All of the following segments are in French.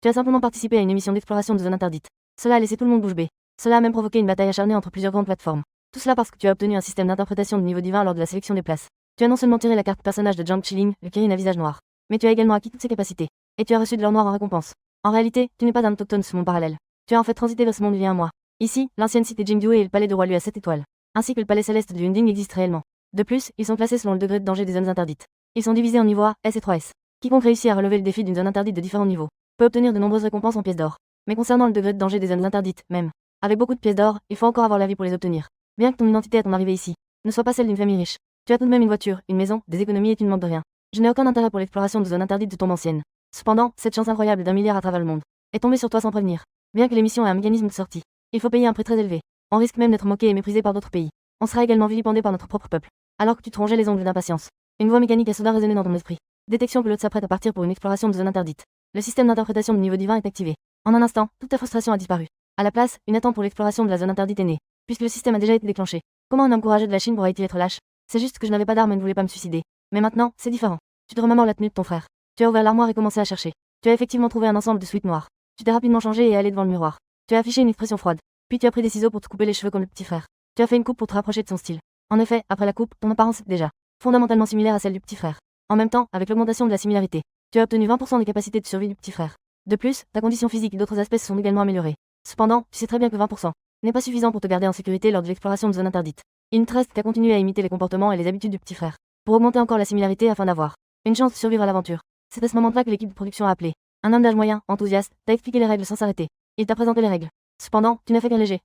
Tu as simplement participé à une émission d'exploration de zone interdite. Cela a laissé tout le monde bouche bée. Cela a même provoqué une bataille acharnée entre plusieurs grandes plateformes. Tout cela parce que tu as obtenu un système d'interprétation de niveau divin lors de la sélection des places. Tu as non seulement tiré la carte personnage de Junk Chilling, le Kirin à visage noir, mais tu as également acquis toutes ses capacités. Et tu as reçu de l'or noir en récompense. En réalité, tu n'es pas un autochtone ce monde parallèle. Tu as en fait transité vers ce monde il y a un mois. Ici, l'ancienne cité Jingdu et le palais de Roi Lu à 7 étoiles, ainsi que le palais céleste du Hunding existent réellement. De plus, ils sont classés selon le degré de danger des zones interdites. Ils sont divisés en niveaux A, S et 3S. Quiconque réussit à relever le défi d'une zone interdite de différents niveaux peut obtenir de nombreuses récompenses en pièces d'or. Mais concernant le degré de danger des zones interdites, même avec beaucoup de pièces d'or, il faut encore avoir la vie pour les obtenir. Bien que ton identité à ton arrivée ici ne soit pas celle d'une famille riche, tu as tout de même une voiture, une maison, des économies et tu ne manques de rien. Je n'ai aucun intérêt pour l'exploration de zones interdites de tombe ancienne. Cependant, cette chance incroyable d'un milliard à travers le monde est tombée sur toi sans prévenir. Bien que l'émission ait un mécanisme de sortie, il faut payer un prix très élevé. On risque même d'être moqué et méprisé par d'autres pays. On sera également vilipendé par notre propre peuple. Alors que tu te rongeais les ongles d'impatience, une voix mécanique a soudain résonné dans ton esprit. Détection que l'autre s'apprête à partir pour une exploration de zone interdite. Le système d'interprétation de niveau divin est activé. En un instant, toute ta frustration a disparu. À la place, une attente pour l'exploration de la zone interdite est née, puisque le système a déjà été déclenché. Comment un homme courageux de la Chine pourrait-il être lâche? C'est juste que je n'avais pas d'armes et ne voulais pas me suicider. Mais maintenant, c'est différent. Tu te remémores la tenue de ton frère. Tu as ouvert l'armoire et commencé à chercher. Tu as effectivement trouvé un ensemble de sweats noirs. Tu t'es rapidement changé et allé devant le miroir. Tu as affiché une expression froide. Puis tu as pris des ciseaux pour te couper les cheveux comme le petit frère. Tu as fait une coupe pour te rapprocher de son style. En effet, après la coupe, ton apparence est déjà fondamentalement similaire à celle du petit frère. En même temps, avec l'augmentation de la similarité, tu as obtenu 20% des capacités de survie du petit frère. De plus, ta condition physique et d'autres aspects se sont également améliorés. Cependant, tu sais très bien que 20% n'est pas suffisant pour te garder en sécurité lors de l'exploration de zones interdites. Il ne te reste qu'à continuer à imiter les comportements et les habitudes du petit frère, pour augmenter encore la similarité afin d'avoir une chance de survivre à l'aventure. C'est à ce moment-là que l'équipe de production a appelé. Un homme d'âge moyen, enthousiaste, t'a expliqué les règles sans s'arrêter. Il t'a présenté les règles. Cependant, tu n'as fait qu'un léger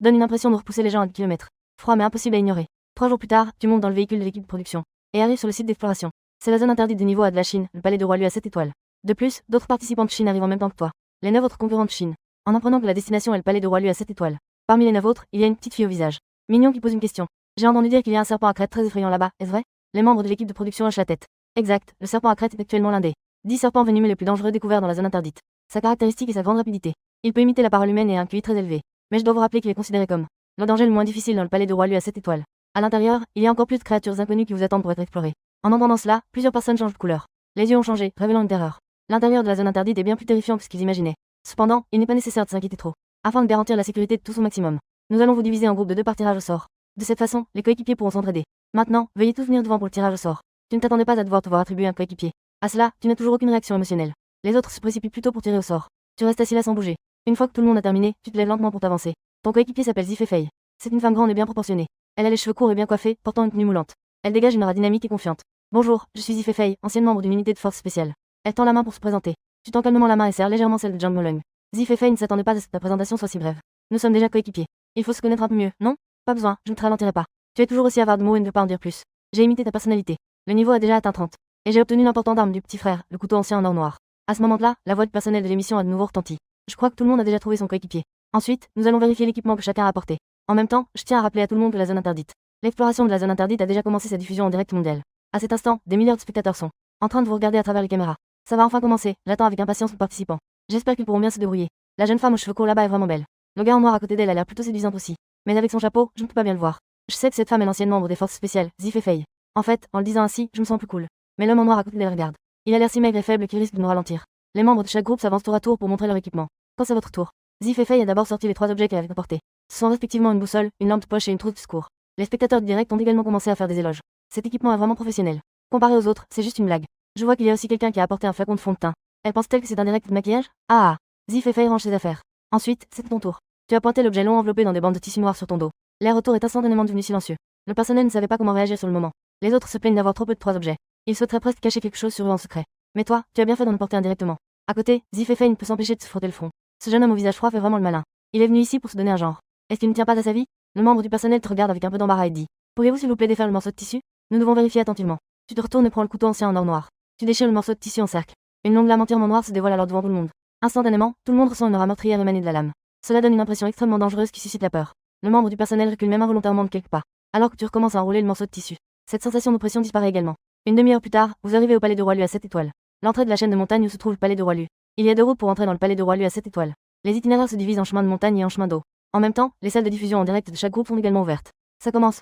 donne une impression de repousser les gens à des kilomètres. Froid mais impossible à ignorer. 3 jours plus tard, tu montes dans le véhicule de l'équipe de production et arrives sur le site d'exploration. C'est la zone interdite de niveau A de la Chine, le palais de Roi Lu à 7 étoiles. De plus, d'autres participants de Chine arrivent en même temps que toi. Les 9 autres concurrents de Chine. En apprenant que la destination est le palais de Roi Lu à 7 étoiles. Parmi les 9 autres, il y a une petite fille au visage mignon qui pose une question. J'ai entendu dire qu'il y a un serpent à crête très effrayant là-bas, est-ce vrai? Les membres de l'équipe de production hochent la tête. Exact, le serpent à crête est actuellement l'un des 10 serpents venimeux les plus dangereux découverts dans la zone interdite. Sa caractéristique est sa grande rapidité. Il peut imiter la parole humaine et a un QI très élevé. Mais je dois vous rappeler qu'il est considéré comme le danger le moins difficile dans le palais de Roi Lu à 7 étoiles. À l'intérieur, il y a encore plus de créatures inconnues qui vous attendent pour être explorées. En entendant cela, plusieurs personnes changent de couleur. Les yeux ont changé, révélant une terreur. L'intérieur de la zone interdite est bien plus terrifiant que ce qu'ils imaginaient. Cependant, il n'est pas nécessaire de s'inquiéter trop. Afin de garantir la sécurité de tous au maximum, nous allons vous diviser en groupes de 2 par tirage au sort. De cette façon, les coéquipiers pourront s'entraider. Maintenant, veuillez tous venir devant pour le tirage au sort. Tu ne t'attendais pas à devoir te voir attribuer un coéquipier. À cela, tu n'as toujours aucune réaction émotionnelle. Les autres se précipitent plutôt pour tirer au sort. Tu restes assis là sans bouger. Une fois que tout le monde a terminé, tu te lèves lentement pour t'avancer. Ton coéquipier s'appelle Zifei. C'est une femme grande et bien proportionnée. Elle a les cheveux courts et bien coiffés, portant une tenue moulante. Elle dégage une aura dynamique et confiante. Bonjour, je suis Zifei, ancienne membre d'une unité de force spéciale. Elle tend la main pour se présenter. Tu tends calmement la main et serres légèrement celle de Zhang Molong. Zifei ne s'attendait pas à ce que ta présentation soit si brève. Nous sommes déjà coéquipiers. Il faut se connaître un peu mieux, non? Pas besoin, je ne te ralentirai pas. Tu es toujours aussi avare de mots et ne veux pas en dire plus. J'ai imité ta personnalité. Le niveau a déjà atteint 30. Et j'ai obtenu l'importante arme du petit frère, le couteau ancien en or noir. À ce moment-là, la voix du personnel de l'émission a de nouveau retenti. Je crois que tout le monde a déjà trouvé son coéquipier. Ensuite, nous allons vérifier l'équipement que chacun a apporté. En même temps, je tiens à rappeler à tout le monde que la zone interdite. L'exploration de la zone interdite a déjà commencé sa diffusion en direct mondial. À cet instant, des milliards de spectateurs sont en train de vous regarder à travers les caméras. Ça va enfin commencer, j'attends avec impatience nos participants. J'espère qu'ils pourront bien se débrouiller. La jeune femme aux cheveux courts là-bas est vraiment belle. Le gars en noir à côté d'elle a l'air plutôt séduisante aussi. Mais avec son chapeau, je ne peux pas bien le voir. Je sais que cette femme est l'ancienne membre des forces spéciales, Zifei. En fait, en le disant ainsi, je me sens plus cool. Mais l'homme en noir à côté d'elle regarde. Il a l'air si maigre et faible qu'il risque de nous ralentir. Les membres de chaque groupe s'avancent tour à tour pour montrer leur équipement. Quand c'est votre tour, Zifei a d'abord sorti les 3 objets qu'elle avait apportés. Ce sont respectivement une boussole, une lampe de poche et une trousse de secours. Les spectateurs du direct ont également commencé à faire des éloges. Cet équipement est vraiment professionnel. Comparé aux autres, c'est juste une blague. Je vois qu'il y a aussi quelqu'un qui a apporté un flacon de fond de teint. Elle pense-t-elle que c'est un direct de maquillage? Ah. Zifei range ses affaires. Ensuite, c'est ton tour. Tu as pointé l'objet long enveloppé dans des bandes de tissu noir sur ton dos. L'air autour est instantanément devenu silencieux. Le personnel ne savait pas comment réagir sur le moment. Les autres se plaignent d'avoir trop peu de 3 objets. Ils souhaiteraient presque cacher quelque chose sur eux en secret. Mais toi, tu as bien fait d'en porter un directement. À côté, Zifei ne peut s'empêcher de se frotter le front. Ce jeune homme au visage froid fait vraiment le malin. Il est venu ici pour se donner un genre. Est-ce qu'il ne tient pas à sa vie? Le membre du personnel te regarde avec un peu d'embarras et dit: Pourriez-vous s'il vous plaît défaire le morceau de tissu? Nous devons vérifier attentivement. Tu te retournes et prends le couteau ancien en or noir. Tu déchires le morceau de tissu en cercle. Une longue lame entièrement noire se dévoile alors devant tout le monde. Instantanément, tout le monde ressent une aura meurtrière émanée de la lame. Cela donne une impression extrêmement dangereuse qui suscite la peur. Le membre du personnel recule même involontairement de quelques pas, alors que tu recommences à enrouler le morceau de tissu. Cette sensation d'oppression disparaît également. Une demi-heure plus tard, vous arrivez au palais de Roi Lu à 7 étoiles. L'entrée de la chaîne de montagne où se trouve le palais de Roi Lu. Il y a 2 routes pour entrer dans le palais de Roi Lu à 7 étoiles. Les itinéraires se divisent en chemin de montagne et en chemin d'eau. En même temps, les salles de diffusion en direct de chaque groupe sont également ouvertes. Ça commence,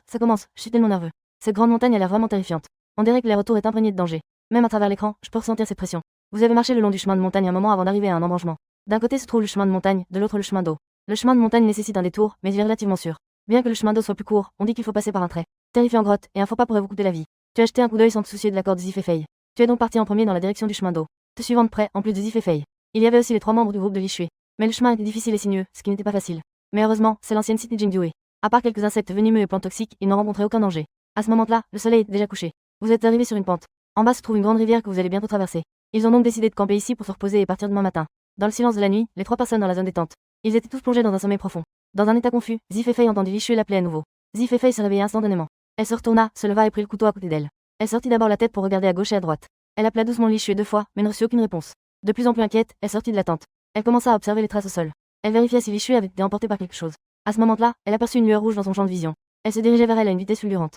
je suis tellement nerveux. Cette grande montagne a l'air vraiment terrifiante. On dirait que l'air autour est imprégné de danger. Même à travers l'écran, je peux ressentir cette pression. Vous avez marché le long du chemin de montagne un moment avant d'arriver à un embranchement. D'un côté se trouve le chemin de montagne, de l'autre le chemin d'eau. Le chemin de montagne nécessite un détour, mais il est relativement sûr. Bien que le chemin d'eau soit plus court, on dit qu'il faut passer par un très terrifiant grotte, et un faux pas pourrait vous coûter la vie. Tu as jeté un coup d'œil sans te soucier de la corde Zif et Fei. Tu es donc parti en premier dans la direction du chemin d'eau. Te suivant de près, en plus de Zif et Fei. Il y avait aussi les 3 membres du groupe de Li Shui. Mais le chemin était difficile et sinueux, ce qui n'était pas facile. Mais heureusement, c'est l'ancienne cité Jingdue. À part quelques insectes venimeux et plantes toxiques, ils n'ont rencontré aucun danger. À ce moment-là, le soleil était déjà couché. Vous êtes arrivé sur une pente. En bas se trouve une grande rivière que vous allez bientôt traverser. Ils ont donc décidé de camper ici pour se reposer et partir demain matin. Dans le silence de la nuit, les 3 personnes dans la zone détente. Ils étaient tous plongés dans un sommeil profond. Dans un état confus, Zif et Fei entendit Li Shui l'appeler à nouveau. Zif et Fei se réveilla instantanément. Elle se retourna, se leva et prit le couteau à côté d'elle. Elle sortit d'abord la tête pour regarder à gauche et à droite. Elle appela doucement Li Shui 2 fois, mais ne reçut aucune réponse. De plus en plus inquiète, elle sortit de la tente. Elle commença à observer les traces au sol. Elle vérifia si Li Shui avait été emporté par quelque chose. À ce moment-là, elle aperçut une lueur rouge dans son champ de vision. Elle se dirigeait vers elle à une vitesse fulgurante.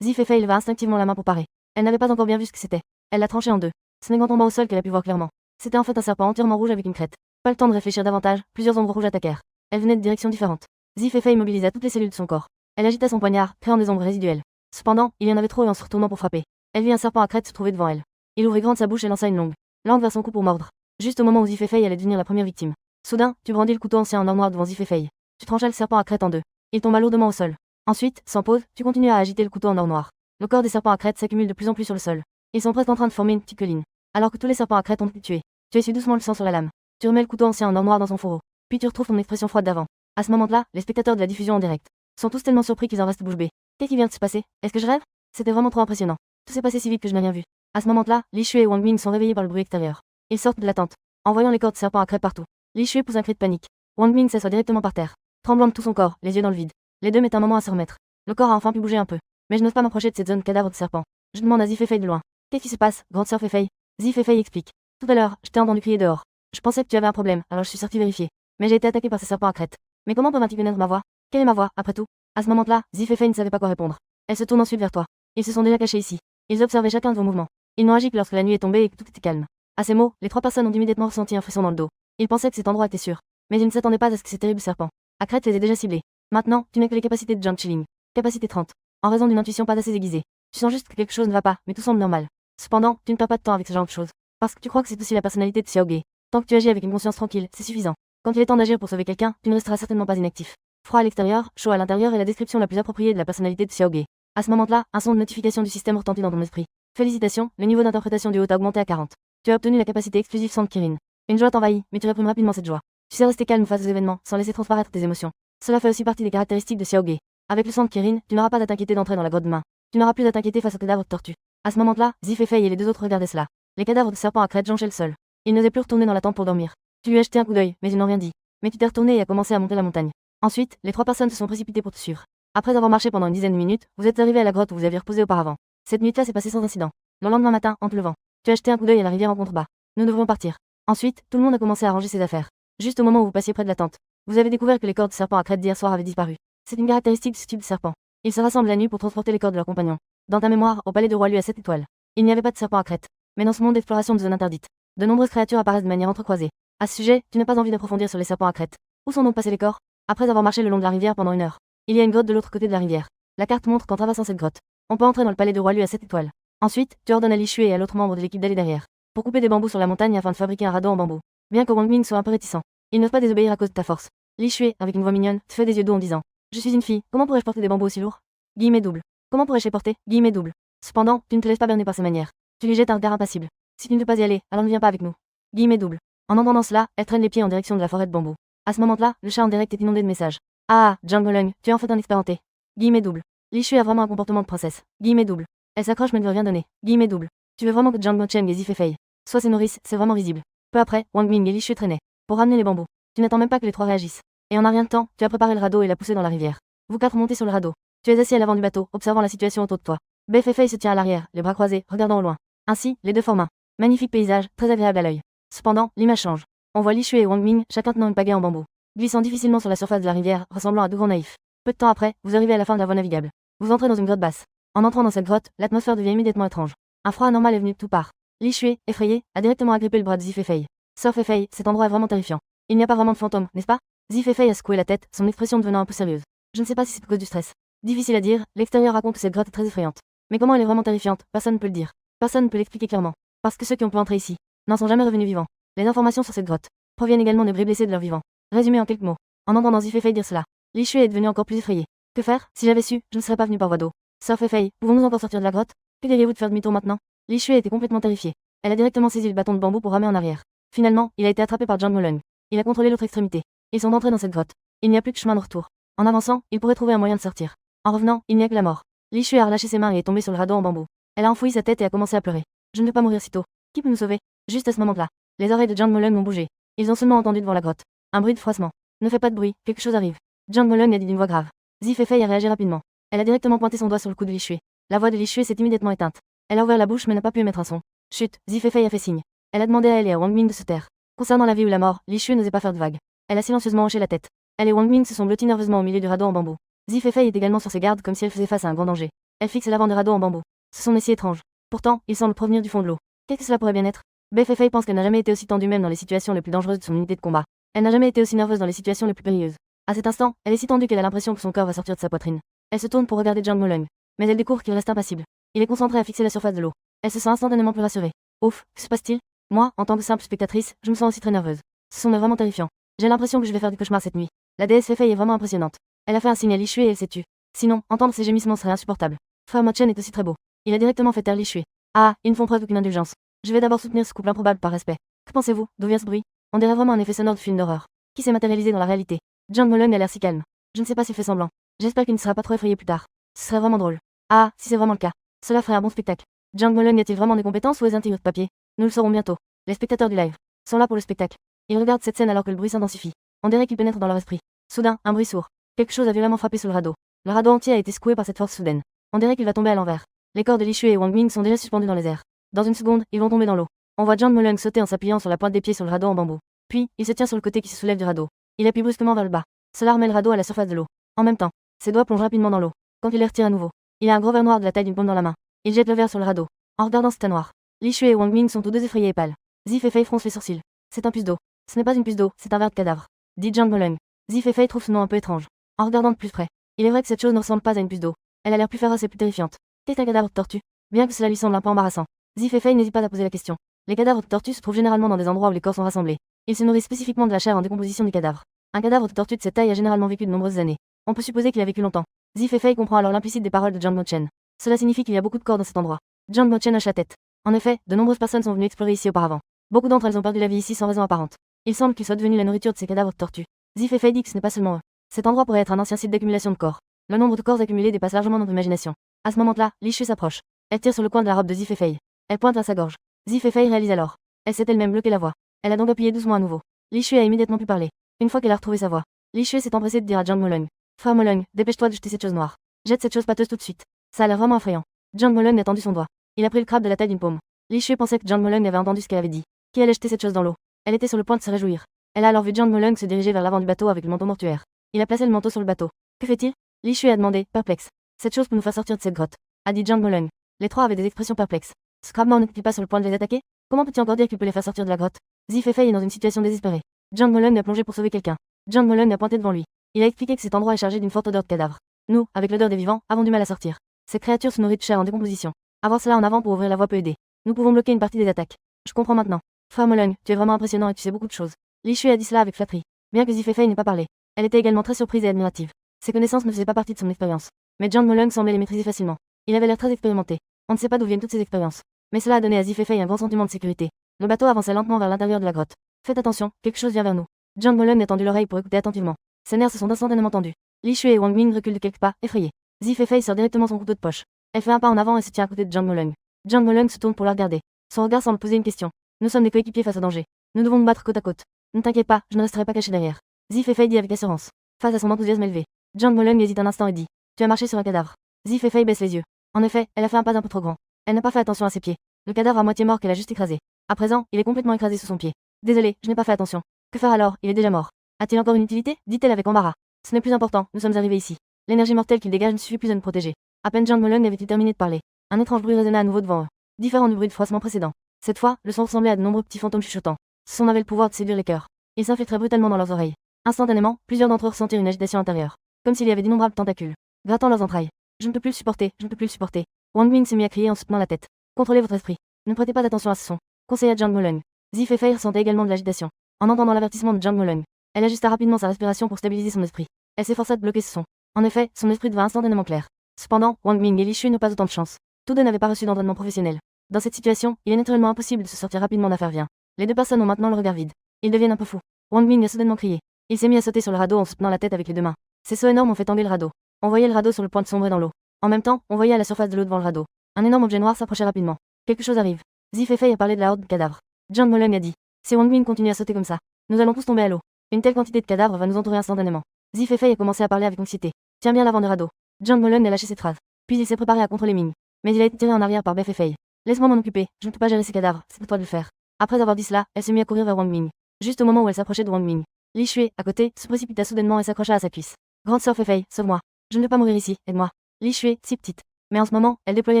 Zif et Fei leva instinctivement la main pour parer. Elle n'avait pas encore bien vu ce que c'était. Elle l'a tranché en deux. Ce n'est qu'en tombant au sol qu'elle a pu voir clairement. C'était en fait un serpent entièrement rouge avec une crête. Pas le temps de réfléchir davantage, plusieurs ombres rouges attaquèrent. Elles venaient de directions différentes. Zif et Fei mobilisa toutes les cellules de son corps. Elle agita son poignard, créant des ombres résiduelles. Cependant, il y en avait trop et en se retournant pour frapper. Elle vit un serpent à crête se trouver devant elle. Il ouvrit grande sa bouche et lança une langue vers son cou pour mordre. Juste au moment où Zif et Fei allait devenir la première victime. Soudain, tu brandis le couteau ancien en or noir devant Zif et Fei. Tu tranchas le serpent à crête en deux. Il tomba lourdement au sol. Ensuite, sans pause, tu continues à agiter le couteau en or noir. Le corps des serpents à crête s'accumule de plus en plus sur le sol. Ils sont presque en train de former une petite colline. Alors que tous les serpents à crête ont été tués. Tu essuies doucement le sang sur la lame. Tu remets le couteau ancien en or noir dans son fourreau. Puis tu retrouves ton expression froide d'avant. À ce moment-là, les spectateurs de la diffusion en direct sont tous tellement surpris qu'ils en restent bouche bée. Qu'est-ce qui vient de se passer? Est-ce que je rêve? C'était vraiment trop impressionnant. Tout s'est passé si vite que je n'ai rien vu. À ce moment-là, Li Shui et Wang Ming sont réveillés par le bruit extérieur. Ils sortent de la tente. En voyant les corps de serpents à crête partout, Li Shui pousse un cri de panique. Wang Ming s'assoit directement par terre, tremblant de tout son corps, les yeux dans le vide. Les deux mettent un moment à se remettre. Le corps a enfin pu bouger un peu. Mais je n'ose pas m'approcher de cette zone cadavre de serpent. Je demande à Zif et Fei de loin. Qu'est-ce qui se passe, grande sœur Fei? Zif et Fei explique. Tout à l'heure, je t'ai entendu crier dehors. Je pensais que tu avais un problème, alors je suis sorti vérifier. Mais j'ai été attaqué par ces serpents à crête. Mais comment peut-tu connaître ma voix? Quelle est ma voix, après tout? À ce moment-là, Zif et Fei ne savaient pas quoi répondre. Elle se tourne ensuite vers toi. Ils se sont déjà cachés ici. Ils observaient chacun de vos mouvements. Ils n'ont agi que lorsque la nuit est tombée et que tout était calme. À ces mots, les 3 personnes ont immédiatement ressenti un frisson dans le dos. Ils pensaient que cet endroit était sûr. Mais ils ne s'attendaient pas à ce que ces terribles serpents à crête les aient déjà ciblés. Maintenant, tu n'as que les capacités de Jiang Qiling. Capacité 30. En raison d'une intuition pas assez aiguisée. Tu sens juste que quelque chose ne va pas, mais tout semble normal. Cependant, tu ne perds pas de temps avec ce genre de choses. Parce que tu crois que c'est aussi la personnalité de Xiao Ge. Tant que tu agis avec une conscience tranquille, c'est suffisant. Quand il est temps d'agir pour sauver quelqu'un, tu ne resteras certainement pas inactif. Froid à l'extérieur, chaud à l'intérieur est la description la plus appropriée de la personnalité de Xiao Ge. À ce moment-là, un son de notification du système retentit dans ton esprit. Félicitations, le niveau d'interprétation du haut a augmenté à 40. Tu as obtenu la capacité exclusive Sand Kirin. Une joie t'envahit, mais tu réprimes rapidement cette joie. Tu sais rester calme face aux événements, sans laisser transparaître tes émotions. Cela fait aussi partie des caractéristiques de Xiao Ge. Avec le Sand Kirin, tu n'auras pas à t'inquiéter d'entrer dans la grotte demain. Tu n'auras plus à t'inquiéter face aux cadavres de tortues. À ce moment-là, Zif et Fei et les 2 autres regardaient cela. Les cadavres de serpents à crête jonchaient le sol. Ils n'osaient plus retourner dans la tente pour dormir. Tu lui as jeté un coup d'œil, mais ils n'ont rien dit. Mais tu t'es retourné et as commencé à monter la montagne. Ensuite, les 3 personnes se sont précipitées pour te suivre. Après avoir marché pendant une dizaine de minutes, vous êtes arrivé à la grotte où vous aviez reposé auparavant. Cette nuit-là s'est passée sans incident. Le lendemain matin, en pleuvant, tu as jeté un coup d'œil à la rivière en contrebas. Nous devrions partir. Ensuite, tout le monde a commencé à ranger ses affaires. Juste au moment où vous passiez près de la tente, vous avez découvert que les corps de serpents à crête d'hier soir avaient disparu. C'est une caractéristique de ce type de serpent. Ils se rassemblent la nuit pour transporter les corps de leurs compagnons. Dans ta mémoire, au palais de roi Lui à 7 étoiles, il n'y avait pas de serpent à crête. Mais dans ce monde d'exploration de zone interdite, de nombreuses créatures apparaissent de manière entrecroisée. À ce sujet, tu n'as pas envie d'approfondir sur les serpents à crête. Où sont donc passés les corps? Après avoir marché le long de la rivière pendant 1 heure, il y a une grotte de l'autre côté de la rivière. La carte montre qu'en traversant cette grotte, on peut entrer dans le palais de roi Lui à 7 étoiles. Ensuite, tu ordonnes à Li Shui et à l'autre membre de l'équipe d'aller derrière, pour couper des bambous sur la montagne afin de fabriquer un radeau en bambou. Bien que Wang Ming soit un peu réticent, il n'ose pas désobéir à cause de ta force. Li Shui, avec une voix mignonne, te fait des yeux doux en disant: Je suis une fille, comment pourrais-je porter des bambous aussi lourds? Guillemets double. Comment pourrais-je les porter? Guillemets double. Cependant, tu ne te laisses pas berner par ses manières. Tu lui jettes un regard impassible. Si tu ne veux pas y aller, alors ne viens pas avec nous. Guillemets double. En entendant cela, elle traîne les pieds en direction de la forêt de bambou. À ce moment-là, le chat en direct est inondé de messages. Ah, Zhang Lung, tu es en fait un expérimenté. Guillemets double. Li Shui a vraiment un comportement de princesse. Guillemets double. Elle s'accroche mais ne veut rien donner. Guillemets double. Tu veux vraiment que Zhang Cheng et Zif et Fei soient ses nourrices, c'est vraiment risible. Peu après, Wang Ming et Li Shui traînaient pour ramener les bambous. Tu n'attends même pas que les 3 réagissent. Et en un rien de temps, tu as préparé le radeau et l'as poussé dans la rivière. Vous 4 montez sur le radeau. Tu es assis à l'avant du bateau, observant la situation autour de toi. Bef et Fei se tient à l'arrière, les bras croisés, regardant au loin. Ainsi, les 2 forment un magnifique paysage, très agréable à l'œil. Cependant, l'image change. On voit Li Shui et Wang Ming, chacun tenant une pagaie en bambou, glissant difficilement sur la surface de la rivière, ressemblant à 2 grands naïfs. Peu de temps après, vous arrivez à la fin de la voie navigable. Vous entrez dans une grotte basse. En entrant dans cette grotte, l'atmosphère devient immédiatement étrange. Un froid anormal est venu de tout part. Li Shui, effrayé, a directement agrippé le bras de Zif et Fei. Sœur Fei, cet endroit est vraiment terrifiant. Il n'y a pas vraiment de fantôme, n'est-ce pas? Zif et Fei a secoué la tête, son expression devenant un peu sérieuse. Je ne sais pas si c'est à cause du stress. Difficile à dire, l'extérieur raconte que cette grotte est très effrayante. Mais comment elle est vraiment terrifiante, personne ne peut le dire. Personne ne peut l'expliquer clairement. Parce que ceux qui ont pu entrer ici n'en sont jamais revenus vivants. Les informations sur cette grotte proviennent également des bris blessés de leurs vivants. Résumé en quelques mots. En entendant Zi Feifei dire cela, Li Shui est devenu encore plus effrayé. Que faire? Si j'avais su, je ne serais pas venu par voie d'eau. Sœur Feifei, pouvons-nous encore sortir de la grotte? Que diriez-vous de faire demi-tour maintenant? Li Shui était complètement terrifiée. Elle a directement saisi le bâton de bambou pour ramer en arrière. Finalement, il a été attrapé par Zhang Molung. Il a contrôlé l'autre extrémité. Ils sont entrés dans cette grotte. Il n'y a plus de chemin de retour. En avançant, il pourrait trouver un moyen de sortir. En revenant, il n'y a que la mort. Li Shui a relâché ses mains et est tombée sur le radeau en bambou. Elle a enfoui sa tête et a commencé à pleurer. Je ne veux pas mourir si tôt. Qui peut nous sauver? Juste à ce moment-là, les oreilles de Zhang Molung ont bougé. Ils ont seulement entendu devant la grotte un bruit de froissement. Ne fais pas de bruit, quelque chose arrive. Zhang Molung a dit d'une voix grave. Zi Feifei a réagi rapidement. Elle a directement pointé son doigt sur le cou de Li Shui. La voix de Li Shui s'est immédiatement éteinte. Elle a ouvert la bouche mais n'a pas pu émettre un son. Chut, Zi Feifei a fait signe. Elle a demandé à elle et à Wang Ming de se taire. Concernant la vie ou la mort, Li Shui n'osait pas faire de vagues. Elle a silencieusement hoché la tête. Elle et Wang Ming se sont blottis nerveusement au milieu du radeau en bambou. Zi Feifei est également sur ses gardes comme si elle faisait face à un grand danger. Elle fixe l'avant du radeau en bambou. Ce sont si étranges. Pourtant, il semble provenir du fond de l'eau. Qu'est-ce que cela pourrait bien être? Bei Feifei pense qu'elle n'a jamais été aussi tendue même dans les situations les plus dangereuses de son unité de combat. Elle n'a jamais été aussi nerveuse dans les situations les plus périlleuses. À cet instant, elle est si tendue qu'elle a l'impression que son corps va sortir de sa poitrine. Elle se tourne pour regarder Zhang Molung. Mais elle découvre qu'il reste impassible. Il est concentré à fixer la surface de l'eau. Elle se sent instantanément plus rassurée. Ouf, que se passe-t-il? Moi, en tant que simple spectatrice, je me sens aussi très nerveuse. Ce son est vraiment terrifiant. J'ai l'impression que je vais faire du cauchemar cette nuit. La déesse Feifei est vraiment impressionnante. Elle a fait un signe à Li Shui et elle s'est tue. Sinon, entendre ses gémissements serait insupportable. Frère Mo Chen est aussi très beau. Il a directement fait taire Li Shui. Ah, ils ne font preuve d'aucune indulgence. Je vais d'abord soutenir ce couple improbable par respect. Que pensez-vous? D'où vient ce bruit? On dirait vraiment un effet sonore de film d'horreur. Qui s'est matérialisé dans la réalité? Zhang Molung a l'air si calme. Je ne sais pas s'il fait semblant. J'espère qu'il ne sera pas trop effrayé plus tard. Ce serait vraiment drôle. Ah, si c'est vraiment le cas. Cela ferait un bon spectacle. Zhang Molung a-t-il vraiment des compétences ou est-ce un tigre de papier? Nous le saurons bientôt. Les spectateurs du live sont là pour le spectacle. Ils regardent cette scène alors que le bruit s'intensifie. On dirait qu'il pénètre dans leur esprit. Soudain, un bruit sourd. Quelque chose a violemment frappé sur le radeau. Le radeau entier a été secoué par cette force soudaine. On dirait qu'il va tomber à l'envers. Les corps de Li Shui et Wang Ming sont déjà suspendus dans les airs. Dans une seconde, ils vont tomber dans l'eau. On voit Zhang Molung sauter en s'appuyant sur la pointe des pieds sur le radeau en bambou. Puis, il se tient sur le côté qui se soulève du radeau. Il appuie brusquement vers le bas. Cela remet le radeau à la surface de l'eau. En même temps, ses doigts plongent rapidement dans l'eau. Quand il les retire à nouveau, il a un gros verre noir de la taille d'une pomme dans la main. Il jette le verre sur le radeau. En regardant cet tas noir, Li Shui et Wang Ming sont tous deux effrayés et pâles. Zi Feifei fronce les sourcils. C'est un puce d'eau. Ce n'est pas une puce d'eau, c'est un verre de cadavre. Dit Zhang Molung. Zi Feifei trouve ce nom un peu étrange. En regardant de plus près, il est vrai que cette chose ne ressemble pas à une puce d'eau. Elle a l'air plus féroce et plus terrifiante. Qu'est-ce qu'un cadavre de tortue? Bien que cela lui semble un peu embarrassant, Zi Feifei n'hésite pas à poser la question. Les cadavres de tortue se trouvent généralement dans des endroits où les corps sont rassemblés. Ils se nourrissent spécifiquement de la chair en décomposition du cadavre. Un cadavre de tortue de cette taille a généralement vécu de nombreuses années. On peut supposer qu'il a vécu longtemps. Zi Feifei comprend alors l'implicite des paroles de Zhang Mochen. Cela signifie qu'il y a beaucoup de corps dans cet endroit. Zhang Mochen hoche la tête. En effet, de nombreuses personnes sont venues explorer ici auparavant. Beaucoup d'entre elles ont perdu la vie ici sans raison apparente. Il semble qu'ils soient devenus la nourriture de ces cadavres de tortue. Zi Feifei dit que ce n'est pas seulement eux. Cet endroit pourrait être un ancien site d'accumulation de corps. Le nombre de corps accumulés dépasse largement notre imagination. À ce moment-là, Li Shui s'approche. Elle tire sur le coin de la robe de Zi Feifei. Elle pointe vers sa gorge. Zi Feifei réalise alors. Elle s'est elle-même bloqué la voix. Elle a donc appuyé doucement à nouveau. Li Shui a immédiatement pu parler. Une fois qu'elle a retrouvé sa voix, Li Shui s'est empressée de dire à Zhang Molung. Frère Molung, dépêche-toi de jeter cette chose noire. Jette cette chose pâteuse tout de suite. Ça a l'air vraiment effrayant. Zhang Molung a tendu son doigt. Il a pris le crabe de la taille d'une paume. Li Shui pensait que Zhang Molung avait entendu ce qu'elle avait dit. Qui allait jeter cette chose dans l'eau. Elle était sur le point de se réjouir. Elle a alors vu Zhang Molung se diriger vers l'avant du bateau avec le manteau mortuaire. Il a placé le manteau sur le bateau. Que fait-il? Li Shui a demandé, perplexe. Cette chose peut nous faire sortir de cette grotte, a dit Zhang Molung. Les trois avaient des expressions perplexes. Ce crabement n'était-il pas sur le point de les attaquer? Comment peut-il encore dire qu'il peut les faire sortir de la grotte? Zi Feifei est dans une situation désespérée. Zhang Molung a plongé pour sauver quelqu'un. Zhang Molung a pointé devant lui. Il a expliqué que cet endroit est chargé d'une forte odeur de cadavre. Nous, avec l'odeur des vivants, avons du mal à sortir. Cette créature se nourrit de chair en décomposition. Avoir cela en avant pour ouvrir la voie peut aider. Nous pouvons bloquer une partie des attaques. Je comprends maintenant. Frère Molung, tu es vraiment impressionnant et tu sais beaucoup de choses. Li Shui a dit cela avec flatterie. Bien que Zi Feifei n'ait pas parlé, elle était également très surprise et admirative. Ses connaissances ne faisaient pas partie de son expérience. Mais Zhang Molung semblait les maîtriser facilement. Il avait l'air très expérimenté. On ne sait pas d'où viennent toutes ces expériences. Mais cela a donné à Zi Feifei un grand sentiment de sécurité. Le bateau avançait lentement vers l'intérieur de la grotte. Faites attention, quelque chose vient vers nous. Zhang Molung a tendu l'oreille pour écouter attentivement. Ses nerfs se sont instantanément tendus. Li Shui et Wang Ming reculent de quelques pas, effrayés. Zi Feifei sort directement son couteau de poche. Elle fait un pas en avant et se tient à côté de Zhang Molung. Zhang Molung se tourne pour la regarder. Son regard semble poser une question. Nous sommes des coéquipiers face au danger. Nous devons nous battre côte à côte. Ne t'inquiète pas, je ne resterai pas caché derrière. Zi Feifei dit avec assurance. Face à son enthousiasme élevé, Zhang Molung hésite un instant et dit. Tu as marché sur un cadavre. Zi Feifei baisse les yeux. En effet, elle a fait un pas un peu trop grand. Elle n'a pas fait attention à ses pieds. Le cadavre à moitié mort qu'elle a juste écrasé. À présent, il est complètement écrasé sous son pied. Désolé, je n'ai pas fait attention. Que faire alors? Il est déjà mort. A-t-il encore une utilité? Dit-elle avec embarras. Ce n'est plus important, nous sommes arrivés ici. L'énergie mortelle qu'il dégage ne suffit plus à nous protéger. À peine Zhang Molung avait-il terminé de parler. Un étrange bruit résonna à nouveau devant eux. Différent du bruit de froissement précédent. Cette fois, le son ressemblait à de nombreux petits fantômes chuchotants. Ce son avait le pouvoir de séduire les cœurs. Il s'infiltrait brutalement dans leurs oreilles. Instantanément, plusieurs d'entre eux ressentirent une agitation intérieure. Comme s'il y avait d'innombrables tentacules. Grattant leurs entrailles. Je ne peux plus le supporter, je ne peux plus le supporter. Wang Ming se mit à crier en se tenant la tête. Contrôlez votre esprit. Ne prêtez pas attention à ce son, conseilla Zhang Moleng. Zi Feifei ressentait également de l'agitation. En entendant l'avertissement de Zhang Moleng, elle ajusta rapidement sa respiration pour stabiliser son esprit. Elle s'efforça de bloquer ce son. En effet, son esprit devint instantanément clair. Cependant, Wang Ming et Li Shui n'ont pas autant de chance. Tous deux n'avaient pas reçu d'entraînement professionnel. Dans cette situation, il est naturellement impossible de se sortir rapidement d'affaire vient. Les deux personnes ont maintenant le regard vide. Ils deviennent un peu fous. Wang Ming a soudainement crié. Il s'est mis à sauter sur le radeau en se tenant la tête avec les deux mains. Ces sauts énormes ont fait tomber le radeau. On voyait le radeau sur le point de sombrer dans l'eau. En même temps, on voyait à la surface de l'eau devant le radeau un énorme objet noir s'approchait rapidement. Quelque chose arrive. Zi Feifei a parlé de la horde de cadavres. Zhang Moleng a dit. Si Wang Ming continue à sauter comme ça, nous allons tous tomber à l'eau. Une telle quantité de cadavres va nous entourer instantanément. Zi Feifei a commencé à parler avec anxiété. Tiens bien l'avant de radeau. Zhang Moleng a lâché cette phrase. Puis il s'est préparé à contrôler Ming. Mais il a été tiré en arrière par Bei Feifei. Laisse-moi m'en occuper, je ne peux pas gérer ces cadavres, c'est pour toi de le faire. Après avoir dit cela, elle se mit à courir vers Wang Ming. Juste au moment où elle s'approchait de Wang Ming, Li Shui, à côté, se précipita soudainement et s'accrocha à sa cuisse. Grande sœur Feifei, sauve-moi. Je ne veux pas mourir ici, aide-moi. Li Shui, si petite. Mais en ce moment, elle déployait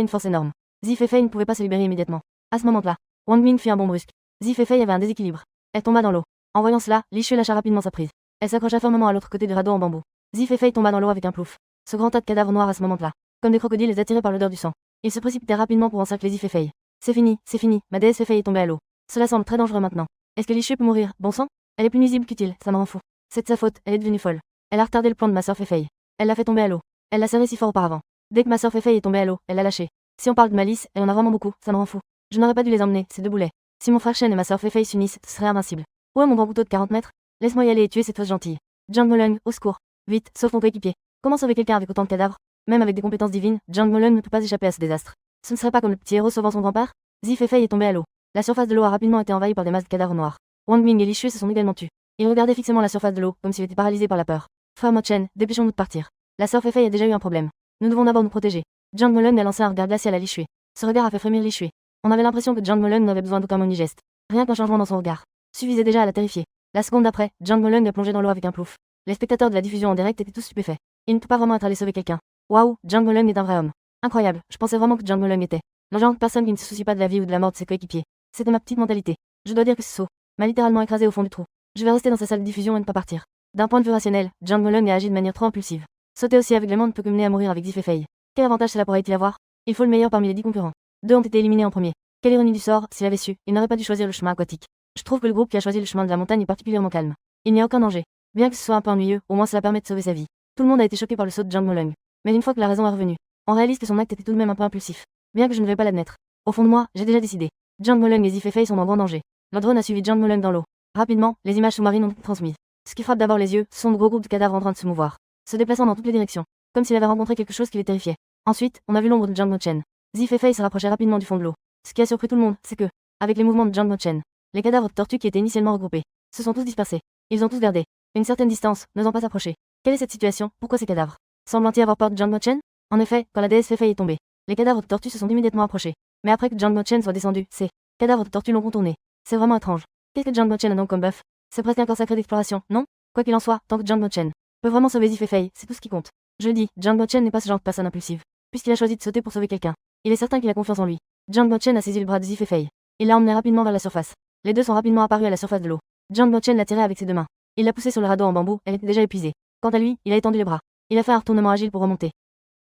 une force énorme. Zi Feifei ne pouvait pas se libérer immédiatement. À ce moment-là, Wang Ming fit un bond brusque. Zi Feifei avait un déséquilibre. Elle tomba dans l'eau. En voyant cela, Li Shui lâcha rapidement sa prise. Elle s'accrocha fermement à l'autre côté du radeau en bambou. Zi Feifei tomba dans l'eau avec un plouf. Ce grand tas de cadavres noirs à ce moment-là, comme des crocodiles les attirés par l'odeur du sang. Ils se précipitaient rapidement pour encercler Zi Feifei. C'est fini, ma déesse Feifei est tombée à l'eau. Cela semble très dangereux maintenant. Est-ce que Li Shui peut mourir, bon sang? Elle est plus nuisible qu'utile, ça me rend fou. C'est de sa faute, elle est devenue folle. Elle a retardé le plan de ma sœur Feifei. Elle l'a fait tomber à l'eau. Elle l'a serré si fort auparavant. Dès que ma sœur Feifei est tombée à l'eau, elle l'a lâché. Si on parle de malice, elle en a vraiment beaucoup, ça me rend fou. Je n'aurais pas dû les emmener, ces deux boulets. Si mon frère Shen et ma sœur Feifei s'unissent, ce serait invincible. Où est mon grand couteau de 40 mètres? Laisse-moi y aller et tuer cette fausse gentille. Zhang Moleng, au secours. Vite, sauve ton coéquipier. Comment sauver quelqu'un avec autant de cadavres? Même avec des compétences divines, Zhang Moleng ne peut pas échapper à ce désastre. Ce ne serait pas comme le petit héros sauvant son grand-père? Zi Feifei est tombé à l'eau. La surface de l'eau a rapidement été envahie par des masses de cadavres noirs. Wang Ming et Li Shui se sont également tus. Ils regardaient fixement la surface de l'eau, comme s'ils étaient paralysés par la peur. Frère Mo Chen, dépêchons-nous de partir. La sœur Feifei a déjà eu un problème. Nous devons d'abord nous protéger. Zhang Moleng a lancé un regard glacial à Li Shui. Ce regard a fait frémir Li Shui. On avait l'impression que Zhang Moleng n'avait besoin d'aucun mot ni geste. Rien qu'un changement dans son regard suffisait déjà à la terrifier. La seconde d'après, Zhang Moleng a plongé dans l'eau avec un plouf. Les spectateurs de la diffusion en direct étaient tous stupéfaits. Il ne peut pas vraiment être allé sauver quelqu'un. Waouh, Zhang Moleng est un vrai homme. Incroyable, je pensais vraiment que Zhang Moleng était le genre de personne qui ne se soucie pas de la vie ou de la mort de ses coéquipiers. C'était ma petite mentalité. Je dois dire que ce saut m'a littéralement écrasé au fond du trou. Je vais rester dans sa salle de diffusion et ne pas partir. D'un point de vue rationnel, Zhang Moleng a agi de manière trop impulsive. Sauter aussi aveuglément ne peut que mener à mourir avec Zi Feifei. Quel avantage cela pourrait-il avoir? Il faut le meilleur parmi les 10 concurrents. 2 ont été éliminés en premier. Quelle ironie du sort, s'il avait su, il n'aurait pas dû choisir le chemin aquatique. Je trouve que le groupe qui a choisi le chemin de la montagne est particulièrement calme. Il n'y a aucun danger. Bien que ce soit un peu ennuyeux, au moins cela permet de sauver sa vie. Tout le monde a été choqué par le saut de Zhang Moleng. Mais une fois que la raison est revenue, on réalise que son acte était tout de même un peu impulsif. Bien que je ne vais pas l'admettre. Au fond de moi, j'ai déjà décidé. Zhang Moleng et Zi Feifei sont en grand danger. Le drone a suivi Zhang Moleng dans l'eau. Rapidement, les images sous-marines ont été transmises. Ce qui frappe d'abord les yeux, ce sont de gros groupes de cadavres en train de se mouvoir, se déplaçant dans toutes les directions, comme s'il avait rencontré quelque chose qui les terrifiait. Ensuite, on a vu l'ombre de Zhang Mochen. Zi Feifei se rapprochait rapidement du fond de l'eau. Ce qui a surpris tout le monde, c'est que, avec les mouvements de Zhang Mochen, les cadavres de tortues qui étaient initialement regroupés se sont tous dispersés. Ils ont tous gardé une certaine distance, n'osant pas s'approcher. Quelle est cette situation? Pourquoi ces cadavres semblent-ils avoir peur de Zhang Mochen? En effet, quand la déesse Feifei est tombée, les cadavres de tortues se sont immédiatement approchés. Mais après que Zhang Mochen soit descendu, ces cadavres de tortues l'ont contourné. C'est vraiment étrange. Qu'est-ce que Zhang Mochen a donc comme buff? C'est presque un corps sacré d'exploration, non? Quoi qu'il en soit, tant que Zhang Mochen peut vraiment sauver Zi Feifei, c'est tout ce qui compte. Je le dis, Zhang Mochen n'est pas ce genre de personne impulsive. Puisqu'il a choisi de sauter pour sauver quelqu'un, il est certain qu'il a confiance en lui. Zhang Mochen a saisi le bras de Zi Feifei. Il l'a emmené rapidement vers la surface. Les deux sont rapidement apparus à la surface de l'eau. Zhang Mochen l'a tiré avec ses deux mains. Il l'a poussée sur le radeau en bambou, elle était déjà épuisée. Quant à lui, il a étendu les bras. Il a fait un retournement agile pour remonter.